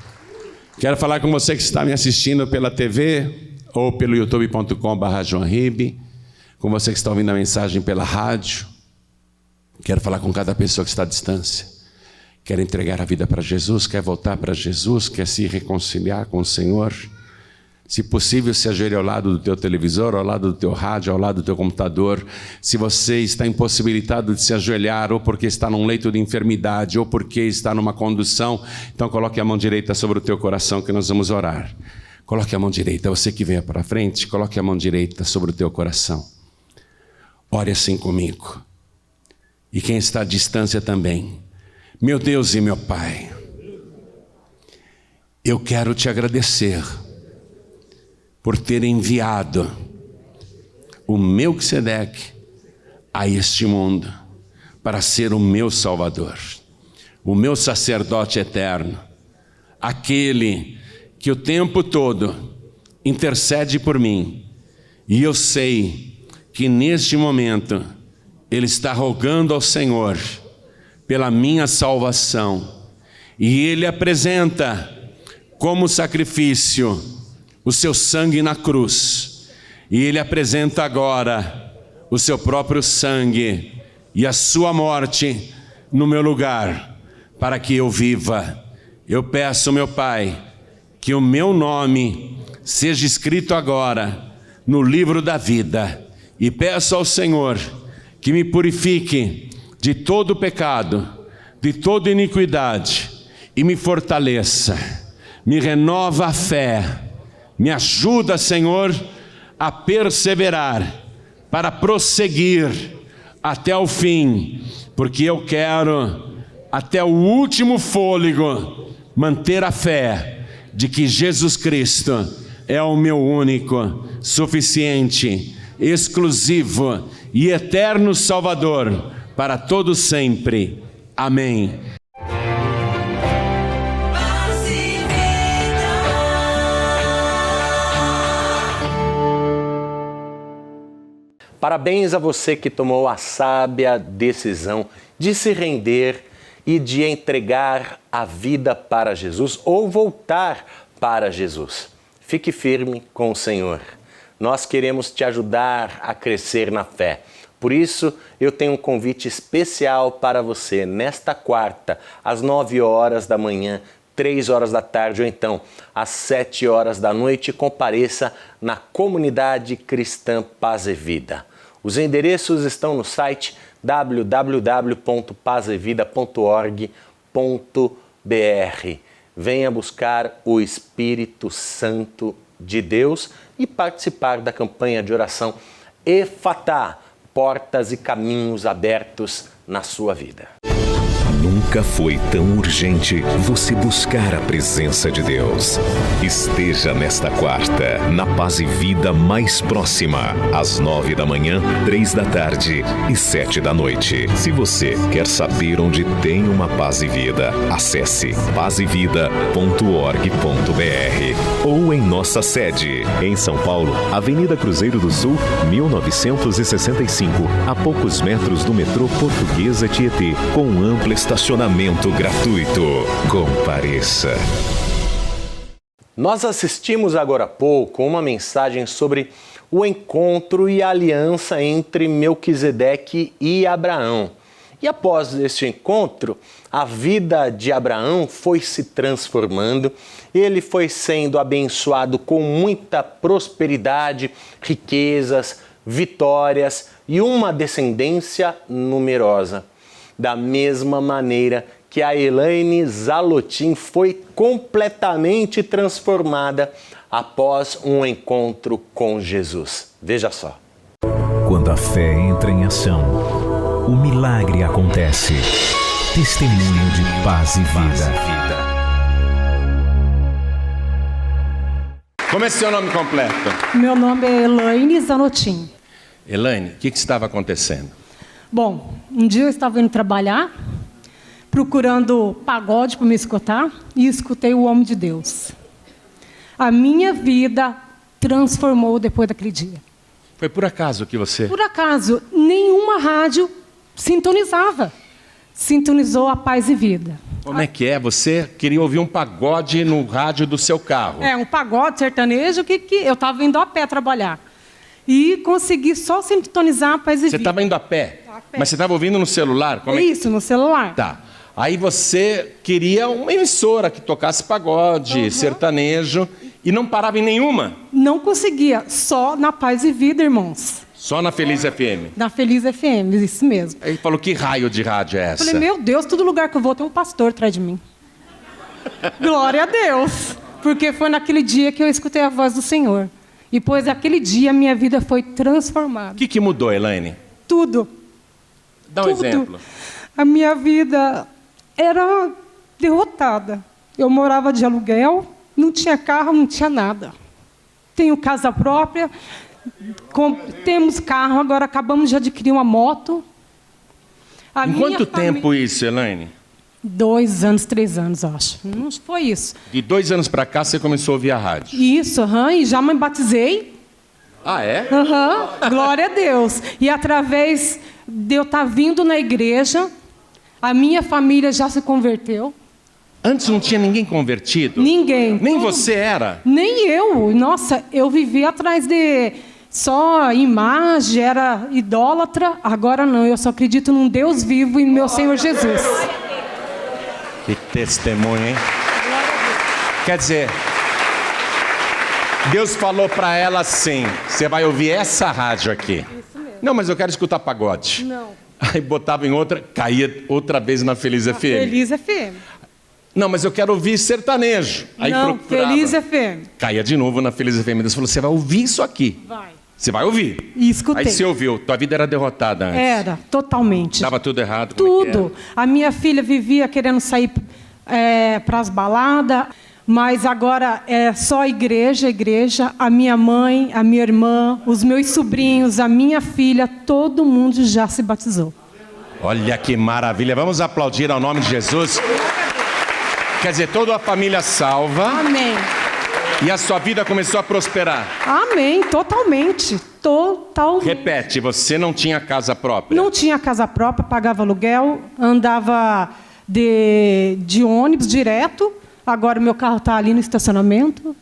Quero falar com você que está me assistindo pela TV ou pelo youtube.com/JoãoRibe, com você que está ouvindo a mensagem pela rádio. Quero falar com cada pessoa que está à distância. Quer entregar a vida para Jesus, quer voltar para Jesus, quer se reconciliar com o Senhor. Se possível, se ajoelhe ao lado do teu televisor, ao lado do teu rádio, ao lado do teu computador. Se você está impossibilitado de se ajoelhar, ou porque está num leito de enfermidade, ou porque está numa condução, então coloque a mão direita sobre o teu coração que nós vamos orar. Coloque a mão direita, você que venha para frente, coloque a mão direita sobre o teu coração. Ore assim comigo. E quem está à distância também. Meu Deus e meu Pai, eu quero te agradecer por ter enviado o Melquisedeque a este mundo para ser o meu Salvador, o meu sacerdote eterno, aquele que o tempo todo intercede por mim. E eu sei que neste momento ele está rogando ao Senhor pela minha salvação, e ele apresenta como sacrifício o seu sangue na cruz, e ele apresenta agora o seu próprio sangue e a sua morte no meu lugar, para que eu viva. Eu peço, meu Pai, que o meu nome seja escrito agora no livro da vida, e peço ao Senhor que me purifique de todo pecado, de toda iniquidade, e me fortaleça, me renova a fé, me ajuda, Senhor, a perseverar, para prosseguir até o fim, porque eu quero, até o último fôlego, manter a fé de que Jesus Cristo é o meu único, suficiente, exclusivo e eterno Salvador, para todos sempre. Amém. Parabéns a você que tomou a sábia decisão de se render e de entregar a vida para Jesus ou voltar para Jesus. Fique firme com o Senhor. Nós queremos te ajudar a crescer na fé. Por isso, eu tenho um convite especial para você nesta quarta, às 9 horas da manhã, 3 horas da tarde ou então às 7 horas da noite. Compareça na Comunidade Cristã Paz e Vida. Os endereços estão no site www.pazevida.org.br. Venha buscar o Espírito Santo de Deus e participar da campanha de oração Efatá, portas e caminhos abertos na sua vida. Nunca foi tão urgente você buscar a presença de Deus. Esteja nesta quarta, na Paz e Vida mais próxima, às 9 da manhã, 3 da tarde e 7 da noite. Se você quer saber onde tem uma Paz e Vida, acesse pazevida.org.br ou em nossa sede, em São Paulo, Avenida Cruzeiro do Sul, 1965, a poucos metros do metrô Portuguesa Tietê, com ampla estacionamento gratuito. Compareça. Nós assistimos agora há pouco uma mensagem sobre o encontro e a aliança entre Melquisedeque e Abraão. E após este encontro, a vida de Abraão foi se transformando, ele foi sendo abençoado com muita prosperidade, riquezas, vitórias e uma descendência numerosa. Da mesma maneira que a Elaine Zalotin foi completamente transformada após um encontro com Jesus. Veja só. Quando a fé entra em ação, o milagre acontece. Testemunho de paz e vida. Como é seu nome completo? Meu nome é Elaine Zanotin. Elaine, o que estava acontecendo? Bom, um dia eu estava indo trabalhar procurando pagode para me escutar e escutei o homem de Deus. A minha vida transformou depois daquele dia. Foi por acaso que você... Por acaso, nenhuma rádio sintonizava. Sintonizou a Paz e Vida. Como é que é? Você queria ouvir um pagode no rádio do seu carro. Um pagode sertanejo que eu estava indo a pé trabalhar. E consegui só sintonizar a Paz e Vida. Você estava indo a pé? A pé. Mas você estava ouvindo no celular? Como Isso, no celular. Tá. Aí você queria uma emissora que tocasse pagode, sertanejo, e não parava em nenhuma? Não conseguia, só na Paz e Vida, irmãos. Só na Feliz FM? Na Feliz FM, isso mesmo. Aí falou, que raio de rádio é essa? Falei, meu Deus, todo lugar que eu vou tem um pastor atrás de mim. Glória a Deus. Porque foi naquele dia que eu escutei a voz do Senhor. E depois daquele dia, minha vida foi transformada. O que mudou, Elaine? Tudo. Dá um exemplo. A minha vida era derrotada. Eu morava de aluguel, não tinha carro, não tinha nada. Tenho casa própria, temos carro, agora acabamos de adquirir uma moto. Em quanto tempo isso, Elaine? 2 anos, 3 anos, acho. Não foi isso. De 2 anos para cá, você começou a ouvir a rádio? Isso, e já me batizei. Ah, é? Glória a Deus. E através de eu estar vindo na igreja, a minha família já se converteu. Antes não tinha ninguém convertido? Ninguém. Nem você era? Nem eu. Nossa, eu vivia atrás de só imagem, era idólatra. Agora não, eu só acredito num Deus vivo e no meu Senhor Jesus. Que testemunho, hein? Quer dizer, Deus falou para ela assim, você vai ouvir essa rádio aqui. Isso mesmo. Não, mas eu quero escutar pagode. Não. Aí botava em outra, caía outra vez na Feliz FM. Feliz FM. Não, mas eu quero ouvir sertanejo. Aí não, procurava. Feliz FM. Caía de novo na Feliz FM. Deus falou, você vai ouvir isso aqui. Vai. Você vai ouvir. E escutei. Aí você ouviu, tua vida era derrotada antes. Era, totalmente. Dava tudo errado. Como é que Tudo. A minha filha vivia querendo sair para as baladas, mas agora é só igreja. A minha mãe, a minha irmã, os meus sobrinhos, a minha filha, todo mundo já se batizou. Olha que maravilha. Vamos aplaudir ao nome de Jesus. Quer dizer, toda a família salva. Amém. E a sua vida começou a prosperar. Amém, totalmente. Totalmente. Repete, você não tinha casa própria? Não tinha casa própria, pagava aluguel, andava de ônibus direto. Agora meu carro está ali no estacionamento.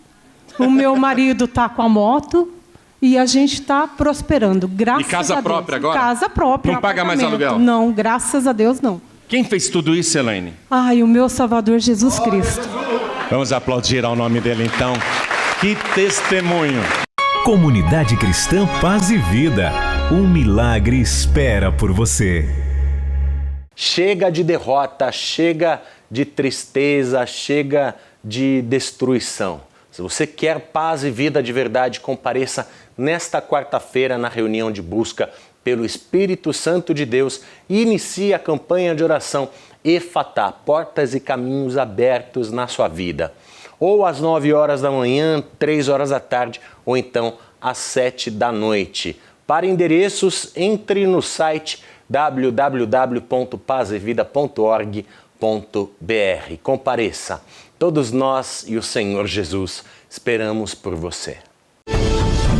O meu marido está com a moto. E a gente está prosperando, graças a Deus. E casa própria agora? Casa própria. Não paga mais aluguel? Não, graças a Deus não. Quem fez tudo isso, Elaine? Ai, o meu Salvador Jesus Cristo. Vamos aplaudir ao nome dele, então. Que testemunho. Comunidade Cristã Paz e Vida. Um milagre espera por você. Chega de derrota, chega de tristeza, chega de destruição. Se você quer paz e vida de verdade, compareça nesta quarta-feira na reunião de busca pelo Espírito Santo de Deus e inicie a campanha de oração Efatá, portas e caminhos abertos na sua vida. Ou às 9 horas da manhã, 3 horas da tarde, ou então às 7 da noite. Para endereços, entre no site www.pazevida.org.br. Compareça. Todos nós e o Senhor Jesus esperamos por você.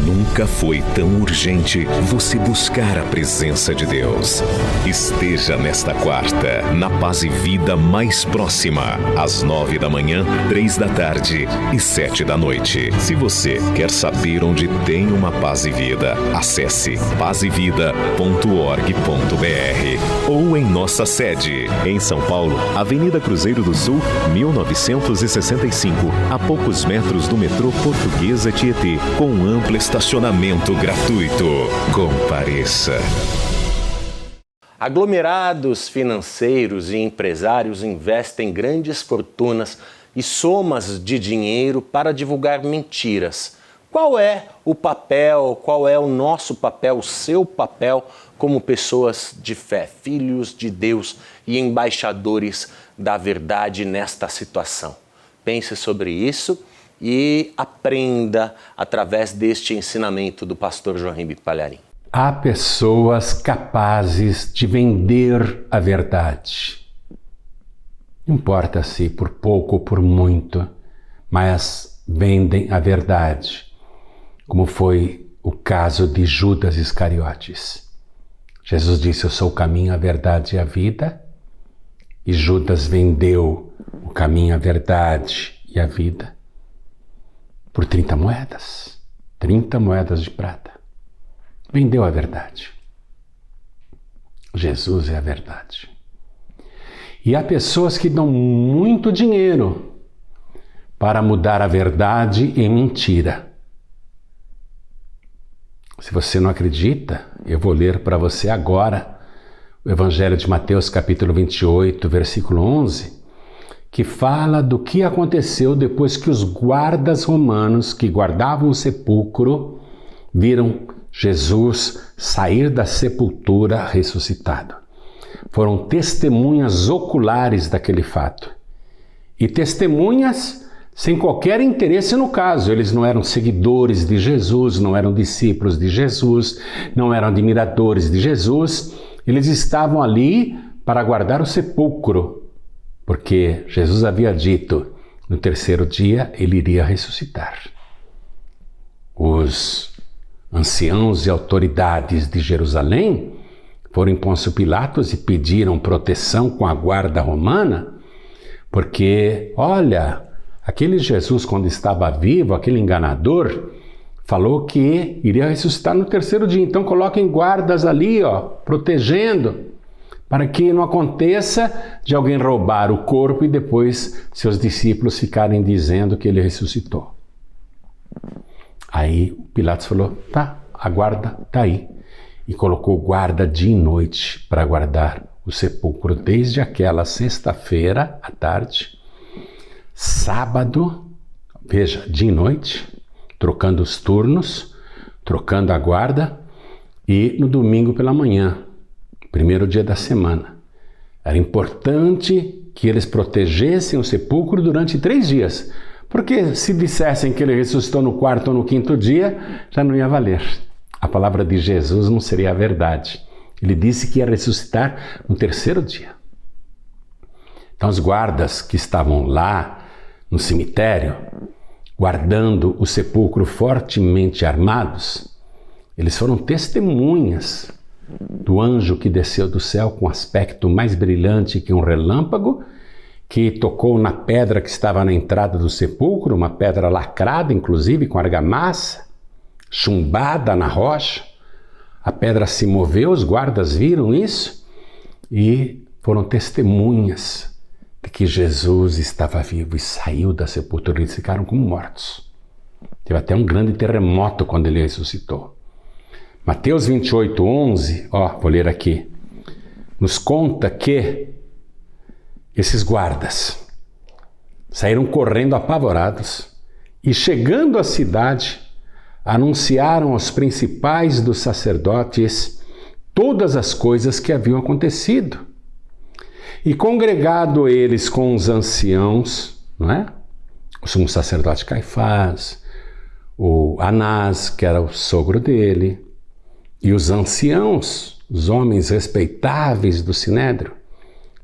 Nunca foi tão urgente você buscar a presença de Deus. Esteja nesta quarta, na Paz e Vida mais próxima, às 9 da manhã, 3 da tarde e 7 da noite. Se você quer saber onde tem uma Paz e Vida, acesse pazevida.org.br ou em nossa sede, em São Paulo, Avenida Cruzeiro do Sul, 1965, a poucos metros do metrô Portuguesa Tietê, com ampla estacionamento gratuito. Compareça. Aglomerados financeiros e empresários investem grandes fortunas e somas de dinheiro para divulgar mentiras. Qual é o papel, qual é o nosso papel, o seu papel como pessoas de fé, filhos de Deus e embaixadores da verdade nesta situação? Pense sobre isso e aprenda através deste ensinamento do pastor Johanribe Palharim. Há pessoas capazes de vender a verdade. Não importa se por pouco ou por muito, mas vendem a verdade, como foi o caso de Judas Iscariotes. Jesus disse: eu sou o caminho, a verdade e a vida, e Judas vendeu o caminho, a verdade e a vida por 30 moedas, 30 moedas de prata. Vendeu a verdade. Jesus é a verdade. E há pessoas que dão muito dinheiro para mudar a verdade em mentira. Se você não acredita, eu vou ler para você agora o Evangelho de Mateus, capítulo 28, versículo 11, que fala do que aconteceu depois que os guardas romanos que guardavam o sepulcro viram Jesus sair da sepultura ressuscitado. Foram testemunhas oculares daquele fato. E testemunhas sem qualquer interesse no caso. Eles não eram seguidores de Jesus, não eram discípulos de Jesus, não eram admiradores de Jesus. Eles estavam ali para guardar o sepulcro, porque Jesus havia dito, no terceiro dia ele iria ressuscitar. Os anciãos e autoridades de Jerusalém foram em Pôncio Pilatos e pediram proteção com a guarda romana, porque, olha, aquele Jesus, quando estava vivo, aquele enganador, falou que iria ressuscitar no terceiro dia. Então coloquem guardas ali, protegendo, para que não aconteça de alguém roubar o corpo e depois seus discípulos ficarem dizendo que ele ressuscitou. Aí Pilatos falou: tá, a guarda está aí. E colocou guarda dia e noite para guardar o sepulcro desde aquela sexta-feira à tarde, sábado, veja, dia e noite, trocando os turnos, trocando a guarda, e no domingo pela manhã, primeiro dia da semana. Era importante que eles protegessem o sepulcro durante 3 dias, porque se dissessem que ele ressuscitou no 4º ou no 5º dia, já não ia valer. A palavra de Jesus não seria a verdade. Ele disse que ia ressuscitar no terceiro dia. Então os guardas que estavam lá no cemitério, guardando o sepulcro fortemente armados, eles foram testemunhas do anjo que desceu do céu com aspecto mais brilhante que um relâmpago, que tocou na pedra que estava na entrada do sepulcro, uma pedra lacrada, inclusive com argamassa, chumbada na rocha. A pedra se moveu, os guardas viram isso e foram testemunhas de que Jesus estava vivo e saiu da sepultura. Eles ficaram como mortos. Teve até um grande terremoto quando ele ressuscitou. Mateus 28, 11, vou ler aqui, nos conta que esses guardas saíram correndo apavorados e, chegando à cidade, anunciaram aos principais dos sacerdotes todas as coisas que haviam acontecido. E congregado eles com os anciãos, o sumo sacerdote Caifás, o Anás, que era o sogro dele, e os anciãos, os homens respeitáveis do Sinédrio,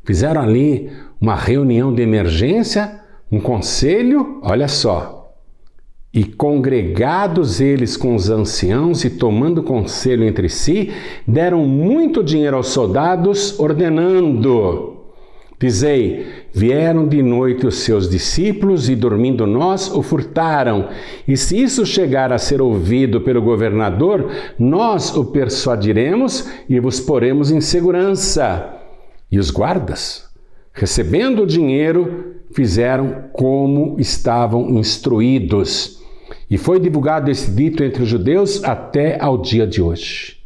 fizeram ali uma reunião de emergência, um conselho, olha só. E congregados eles com os anciãos e tomando conselho entre si, deram muito dinheiro aos soldados, ordenando: dizei, vieram de noite os seus discípulos e, dormindo nós, o furtaram. E se isso chegar a ser ouvido pelo governador, nós o persuadiremos e vos poremos em segurança. E os guardas, recebendo o dinheiro, fizeram como estavam instruídos. E foi divulgado esse dito entre os judeus até ao dia de hoje.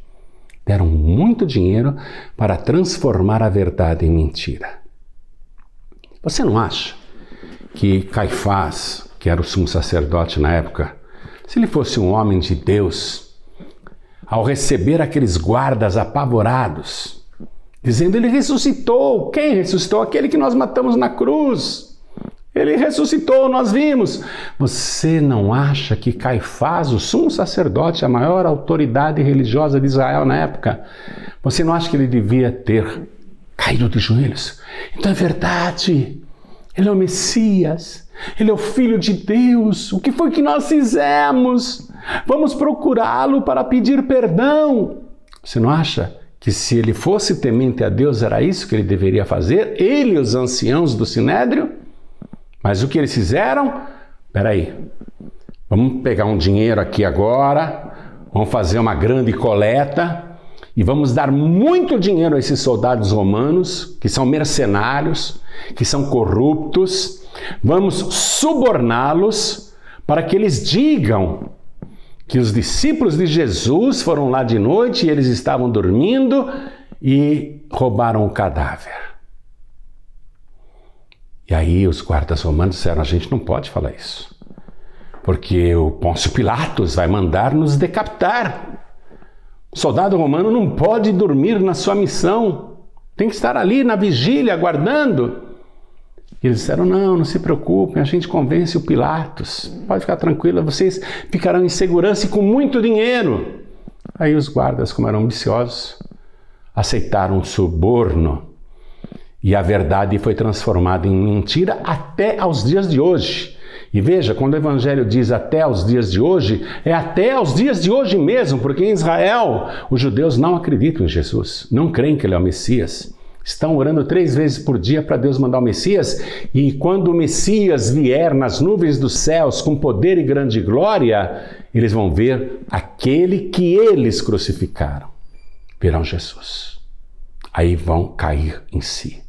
Deram muito dinheiro para transformar a verdade em mentira. Você não acha que Caifás, que era o sumo sacerdote na época, se ele fosse um homem de Deus, ao receber aqueles guardas apavorados, dizendo: ele ressuscitou. Quem ressuscitou? Aquele que nós matamos na cruz. Ele ressuscitou, nós vimos. Você não acha que Caifás, o sumo sacerdote, a maior autoridade religiosa de Israel na época, você não acha que ele devia ter caído de joelhos? Então é verdade. Ele é o Messias, Ele é o Filho de Deus. O que foi que nós fizemos? Vamos procurá-lo para pedir perdão. Você não acha que se ele fosse temente a Deus era isso que ele deveria fazer? Ele e os anciãos do Sinédrio? Mas o que eles fizeram? Espera aí, vamos pegar um dinheiro aqui agora, vamos fazer uma grande coleta e vamos dar muito dinheiro a esses soldados romanos, que são mercenários, que são corruptos. Vamos suborná-los para que eles digam que os discípulos de Jesus foram lá de noite e eles estavam dormindo e roubaram o cadáver. E aí os guardas romanos disseram, a gente não pode falar isso, porque o Pôncio Pilatos vai mandar nos decapitar. O soldado romano não pode dormir na sua missão, tem que estar ali na vigília, aguardando. E eles disseram, não se preocupem, a gente convence o Pilatos, pode ficar tranquilo, vocês ficarão em segurança e com muito dinheiro. Aí os guardas, como eram ambiciosos, aceitaram um suborno e a verdade foi transformada em mentira até aos dias de hoje. E veja, quando o Evangelho diz até aos dias de hoje, é até aos dias de hoje mesmo, porque em Israel os judeus não acreditam em Jesus, não creem que Ele é o Messias. Estão orando 3 vezes por dia para Deus mandar o Messias, e quando o Messias vier nas nuvens dos céus com poder e grande glória, eles vão ver aquele que eles crucificaram. Verão Jesus. Aí vão cair em si.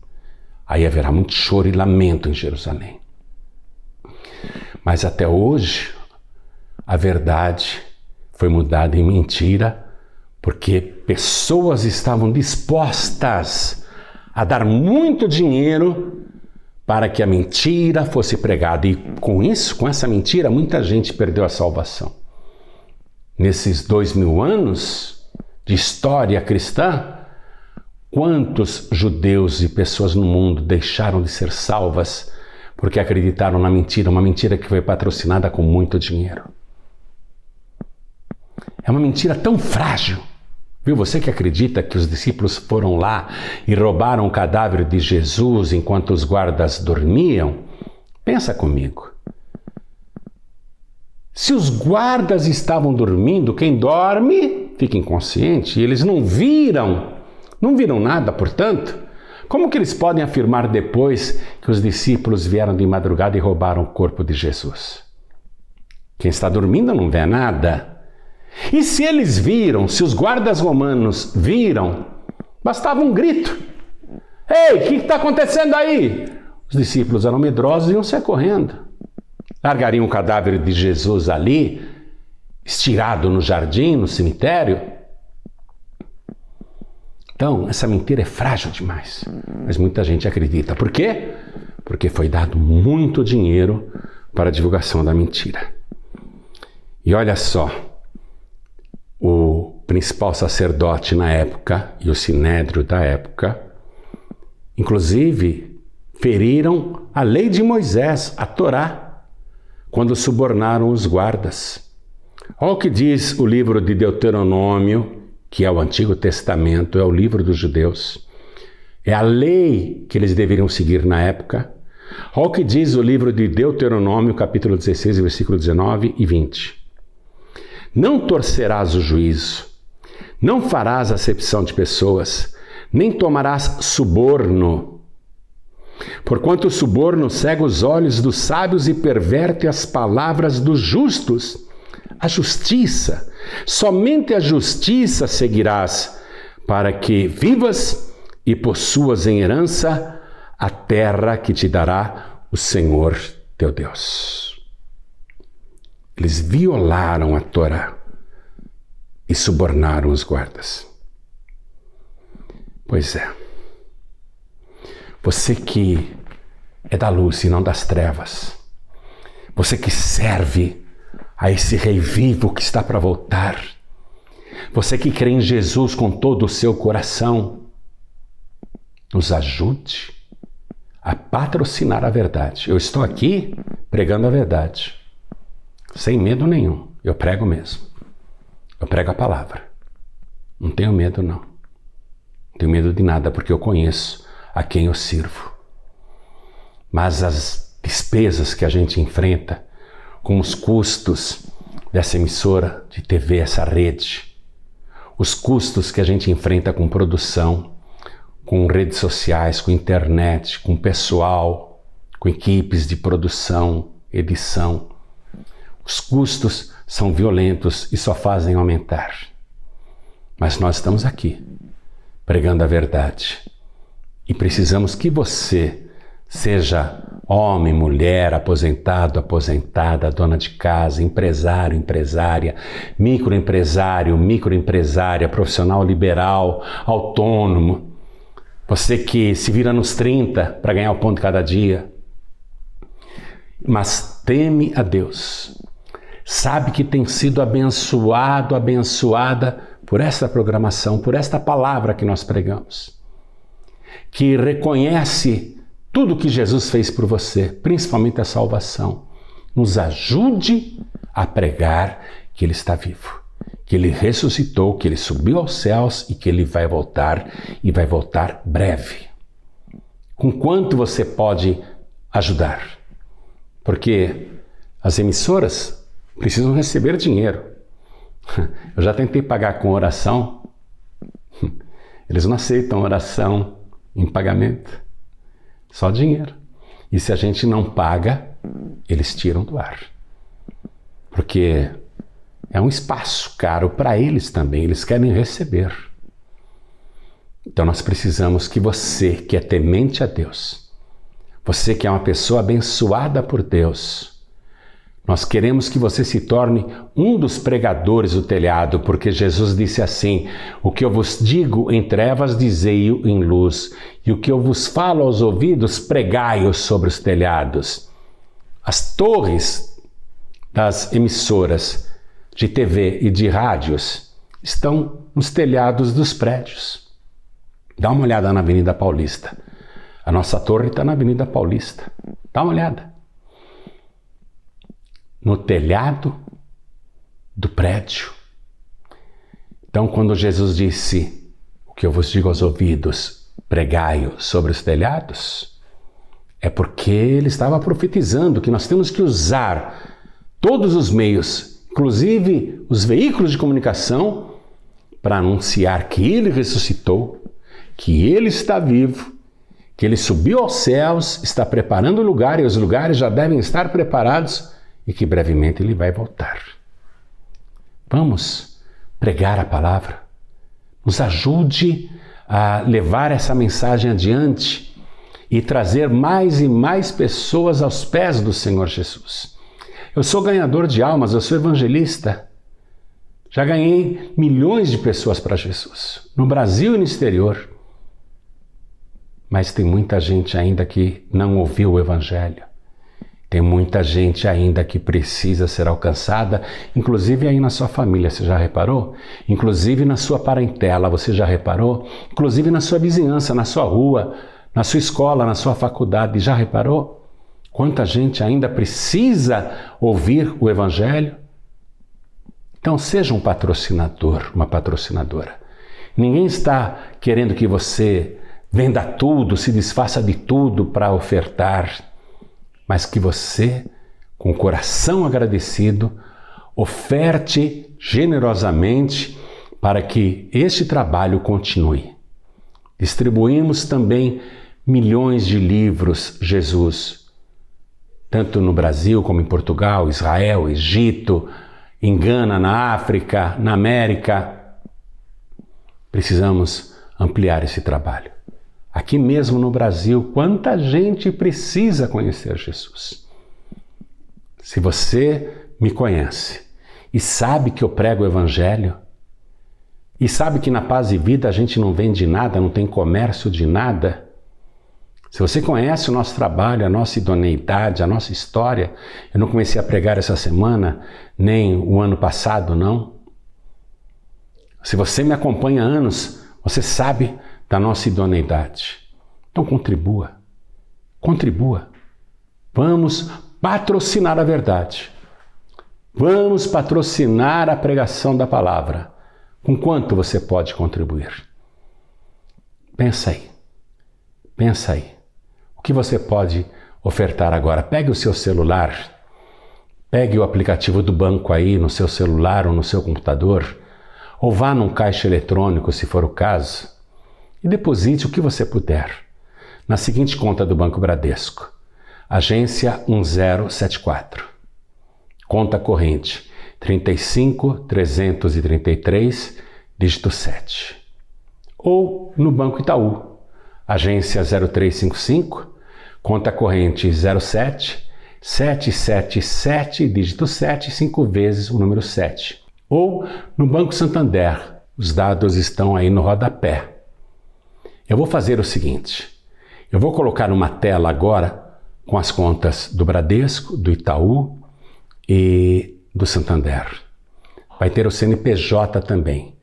Aí haverá muito choro e lamento em Jerusalém. Mas até hoje, a verdade foi mudada em mentira, porque pessoas estavam dispostas a dar muito dinheiro para que a mentira fosse pregada. E com isso, com essa mentira, muita gente perdeu a salvação. Nesses 2000 anos de história cristã, quantos judeus e pessoas no mundo deixaram de ser salvas porque acreditaram na mentira, uma mentira que foi patrocinada com muito dinheiro. É uma mentira tão frágil. Viu, você que acredita que os discípulos foram lá e roubaram o cadáver de Jesus enquanto os guardas dormiam? Pensa comigo. Se os guardas estavam dormindo, quem dorme fica inconsciente, e eles não viram nada, portanto, como que eles podem afirmar depois que os discípulos vieram de madrugada e roubaram o corpo de Jesus? Quem está dormindo não vê nada. E se eles viram, se os guardas romanos viram, bastava um grito. Ei, o que está acontecendo aí? Os discípulos eram medrosos e iam sair correndo. Largariam o cadáver de Jesus ali, estirado no jardim, no cemitério. Então, essa mentira é frágil demais, mas muita gente acredita. Por quê? Porque foi dado muito dinheiro para a divulgação da mentira. E olha só, o principal sacerdote na época e o sinédrio da época, inclusive, feriram a lei de Moisés, a Torá, quando subornaram os guardas. Olha o que diz o livro de Deuteronômio, que é o Antigo Testamento, é o livro dos judeus. É a lei que eles deveriam seguir na época. Olha o que diz o livro de Deuteronômio, capítulo 16, versículo 19 e 20. Não torcerás o juízo, não farás acepção de pessoas, nem tomarás suborno. Porquanto o suborno cega os olhos dos sábios e perverte as palavras dos justos. A justiça, somente a justiça seguirás, para que vivas e possuas em herança a terra que te dará o Senhor teu Deus. Eles violaram a Torá e subornaram os guardas. Pois é. Você que é da luz e não das trevas, você que serve a esse Rei vivo que está para voltar, você que crê em Jesus com todo o seu coração, nos ajude a patrocinar a verdade. Eu estou aqui pregando a verdade, sem medo nenhum. Eu prego mesmo. Eu prego a palavra. Não tenho medo, não. Não tenho medo de nada, porque eu conheço a quem eu sirvo. mas as despesas que a gente enfrenta com os custos dessa emissora de TV, essa rede, os custos que a gente enfrenta com produção, com redes sociais, com internet, com pessoal, com equipes de produção, edição. Os custos são violentos e só fazem aumentar. Mas nós estamos aqui, pregando a verdade. E precisamos que você, seja homem, mulher, aposentado, aposentada, dona de casa, empresário, empresária, microempresária, profissional liberal, autônomo, você que se vira nos 30 para ganhar o pão de cada dia, mas teme a Deus, sabe que tem sido abençoado, abençoada por esta programação, por esta palavra que nós pregamos, que reconhece tudo que Jesus fez por você, principalmente a salvação, nos ajude a pregar que Ele está vivo, que Ele ressuscitou, que Ele subiu aos céus e que Ele vai voltar e vai voltar breve. Com quanto você pode ajudar? Porque as emissoras precisam receber dinheiro. Eu já tentei pagar com oração. Eles não aceitam oração em pagamento. Só dinheiro. E se a gente não paga, eles tiram do ar. Porque é um espaço caro para eles também. Eles querem receber. Então nós precisamos que você, que é temente a Deus, você que é uma pessoa abençoada por Deus, nós queremos que você se torne um dos pregadores do telhado, porque Jesus disse assim: o que eu vos digo em trevas, dizei-o em luz, e o que eu vos falo aos ouvidos, pregai-o sobre os telhados. As torres das emissoras de TV e de rádios estão nos telhados dos prédios. Dá uma olhada na Avenida Paulista. A nossa torre está na Avenida Paulista. Dá uma olhada. No telhado do prédio. Então, quando Jesus disse: o que eu vos digo aos ouvidos, pregai-o sobre os telhados, é porque ele estava profetizando que nós temos que usar todos os meios, inclusive os veículos de comunicação, para anunciar que ele ressuscitou, que ele está vivo, que ele subiu aos céus, está preparando o lugar e os lugares já devem estar preparados e que brevemente ele vai voltar. Vamos pregar a palavra. Nos ajude a levar essa mensagem adiante e trazer mais e mais pessoas aos pés do Senhor Jesus. Eu sou ganhador de almas, eu sou evangelista. Já ganhei milhões de pessoas para Jesus, no Brasil e no exterior. Mas tem muita gente ainda que não ouviu o Evangelho. Tem muita gente ainda que precisa ser alcançada, inclusive aí na sua família, você já reparou? Inclusive na sua parentela, você já reparou? Inclusive na sua vizinhança, na sua rua, na sua escola, na sua faculdade, já reparou? Quanta gente ainda precisa ouvir o Evangelho? Então seja um patrocinador, uma patrocinadora. Ninguém está querendo que você venda tudo, se desfaça de tudo para ofertar, mas que você, com o coração agradecido, oferte generosamente para que este trabalho continue. Distribuímos também milhões de livros, Jesus, tanto no Brasil como em Portugal, Israel, Egito, em Gana, na África, na América. Precisamos ampliar esse trabalho. Aqui mesmo no Brasil, quanta gente precisa conhecer Jesus. Se você me conhece e sabe que eu prego o Evangelho, e sabe que na Paz e Vida a gente não vende nada, não tem comércio de nada, se você conhece o nosso trabalho, a nossa idoneidade, a nossa história, eu não comecei a pregar essa semana, nem o ano passado, não. Se você me acompanha há anos, você sabe da nossa idoneidade. Então contribua, contribua. Vamos patrocinar a verdade. Vamos patrocinar a pregação da palavra. Com quanto você pode contribuir? Pensa aí, pensa aí. O que você pode ofertar agora. Pegue o seu celular, pegue o aplicativo do banco aí no seu celular ou no seu computador, ou vá num caixa eletrônico, se for o caso, e deposite o que você puder na seguinte conta do Banco Bradesco, agência 1074, conta corrente 35.333, dígito 7. Ou no Banco Itaú, agência 0355, conta corrente 07-777, dígito 7, 5 vezes o número 7. Ou no Banco Santander, os dados estão aí no rodapé. Eu vou fazer o seguinte, eu vou colocar uma tela agora com as contas do Bradesco, do Itaú e do Santander. Vai ter o CNPJ também.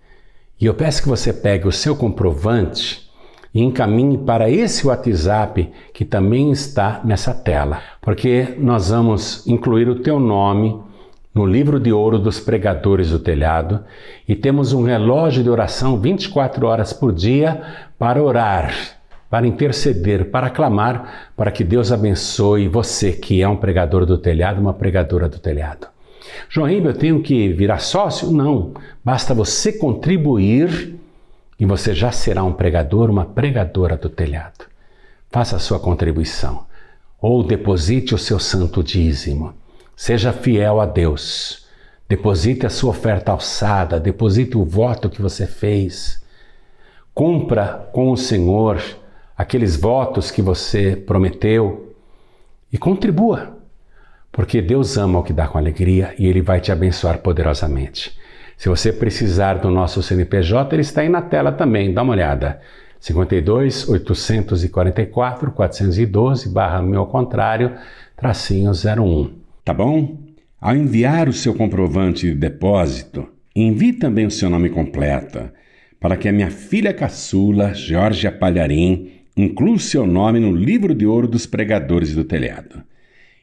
E eu peço que você pegue o seu comprovante e encaminhe para esse WhatsApp que também está nessa tela, porque nós vamos incluir o teu nome no livro de ouro dos pregadores do telhado e temos um relógio de oração 24 horas por dia para orar, para interceder, para clamar, para que Deus abençoe você que é um pregador do telhado, uma pregadora do telhado. João Ribe, eu tenho que virar sócio? Não, basta você contribuir e você já será um pregador, uma pregadora do telhado. Faça a sua contribuição ou deposite o seu santo dízimo. Seja fiel a Deus. Deposite a sua oferta alçada, deposite o voto que você fez. Cumpra com o Senhor aqueles votos que você prometeu e contribua, porque Deus ama o que dá com alegria e Ele vai te abençoar poderosamente. Se você precisar do nosso CNPJ, ele está aí na tela também, dá uma olhada. 52 844 412 /meu ao contrário, -01. Tá bom? Ao enviar o seu comprovante de depósito, envie também o seu nome completo, para que a minha filha caçula, Georgia Palharim, inclua o seu nome no livro de ouro dos pregadores do telhado.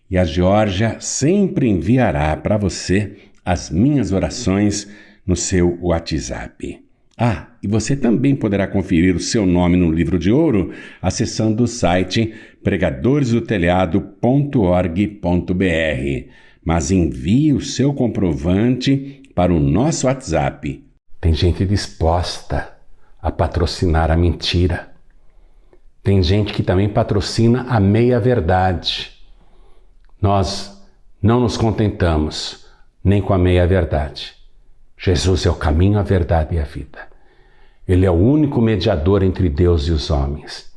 E a Georgia sempre enviará para você as minhas orações no seu WhatsApp. Ah, e você também poderá conferir o seu nome no livro de ouro acessando o site pregadoresdotelhado.org.br. Mas envie o seu comprovante para o nosso WhatsApp. Tem gente disposta a patrocinar a mentira. Tem gente que também patrocina a meia-verdade. Nós não nos contentamos nem com a meia-verdade. Jesus é o caminho, a verdade e a vida. Ele é o único mediador entre Deus e os homens.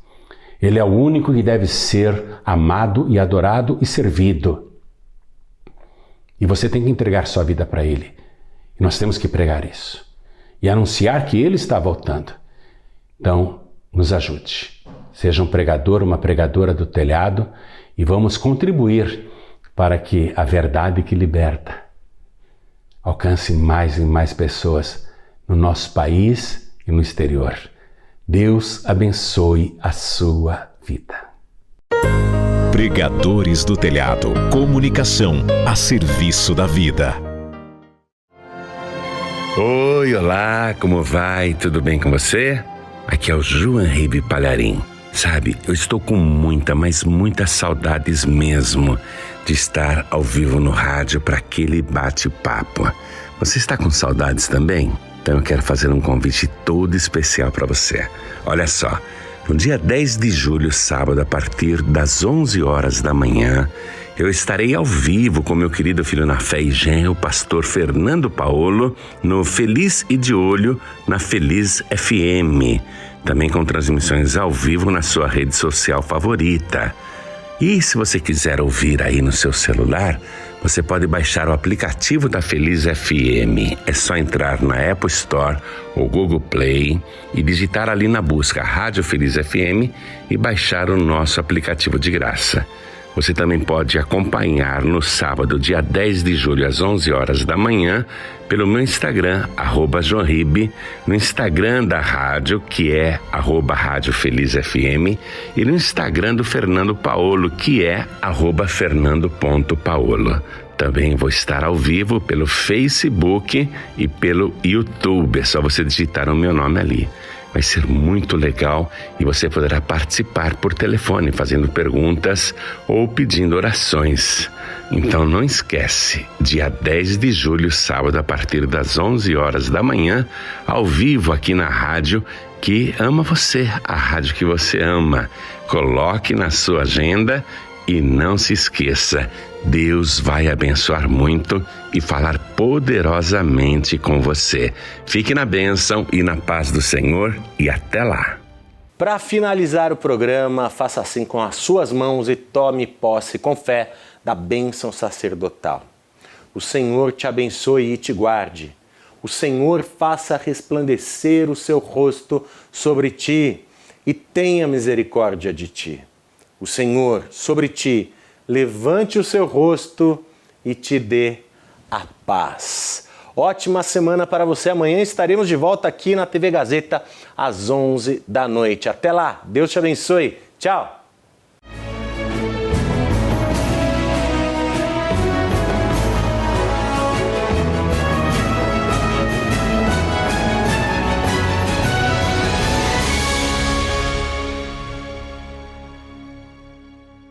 Ele é o único que deve ser amado e adorado e servido. E você tem que entregar sua vida para Ele. E nós temos que pregar isso. E anunciar que Ele está voltando. Então, nos ajude. Seja um pregador, uma pregadora do telhado e vamos contribuir para que a verdade que liberta alcance mais e mais pessoas no nosso país e no exterior. Deus abençoe a sua vida. Pregadores do Telhado. Comunicação a serviço da vida. Oi, olá, como vai? Tudo bem com você? Aqui é o João Ribe Palharim. Sabe, eu estou com mas muitas saudades mesmo de estar ao vivo no rádio para aquele bate-papo. Você está com saudades também? Então eu quero fazer um convite todo especial para você. Olha só, no dia 10 de julho, sábado, a partir das 11 horas da manhã, eu estarei ao vivo com meu querido filho na fé e genro, o pastor Fernando Paolo, no Feliz e de Olho, na Feliz FM. Também com transmissões ao vivo na sua rede social favorita. E se você quiser ouvir aí no seu celular, você pode baixar o aplicativo da Feliz FM. É só entrar na Apple Store ou Google Play e digitar ali na busca Rádio Feliz FM e baixar o nosso aplicativo de graça. Você também pode acompanhar no sábado, dia 10 de julho, às 11 horas da manhã, pelo meu Instagram, @joanribe, no Instagram da rádio, que é @Rádio Feliz FM, e no Instagram do Fernando Paolo, que é @fernando.paolo. Também vou estar ao vivo pelo Facebook e pelo YouTube, é só você digitar o meu nome ali. Vai ser muito legal e você poderá participar por telefone, fazendo perguntas ou pedindo orações. Então não esquece, dia 10 de julho, sábado, a partir das 11 horas da manhã, ao vivo aqui na rádio que ama você, a rádio que você ama. Coloque na sua agenda e não se esqueça, Deus vai abençoar muito e falar poderosamente com você. Fique na bênção e na paz do Senhor e até lá. Para finalizar o programa, faça assim com as suas mãos e tome posse com fé da bênção sacerdotal. O Senhor te abençoe e te guarde. O Senhor faça resplandecer o seu rosto sobre ti e tenha misericórdia de ti. O Senhor, sobre ti, levante o seu rosto e te dê a paz. Ótima semana para você. Amanhã estaremos de volta aqui na TV Gazeta às 11 da noite. Até lá. Deus te abençoe. Tchau.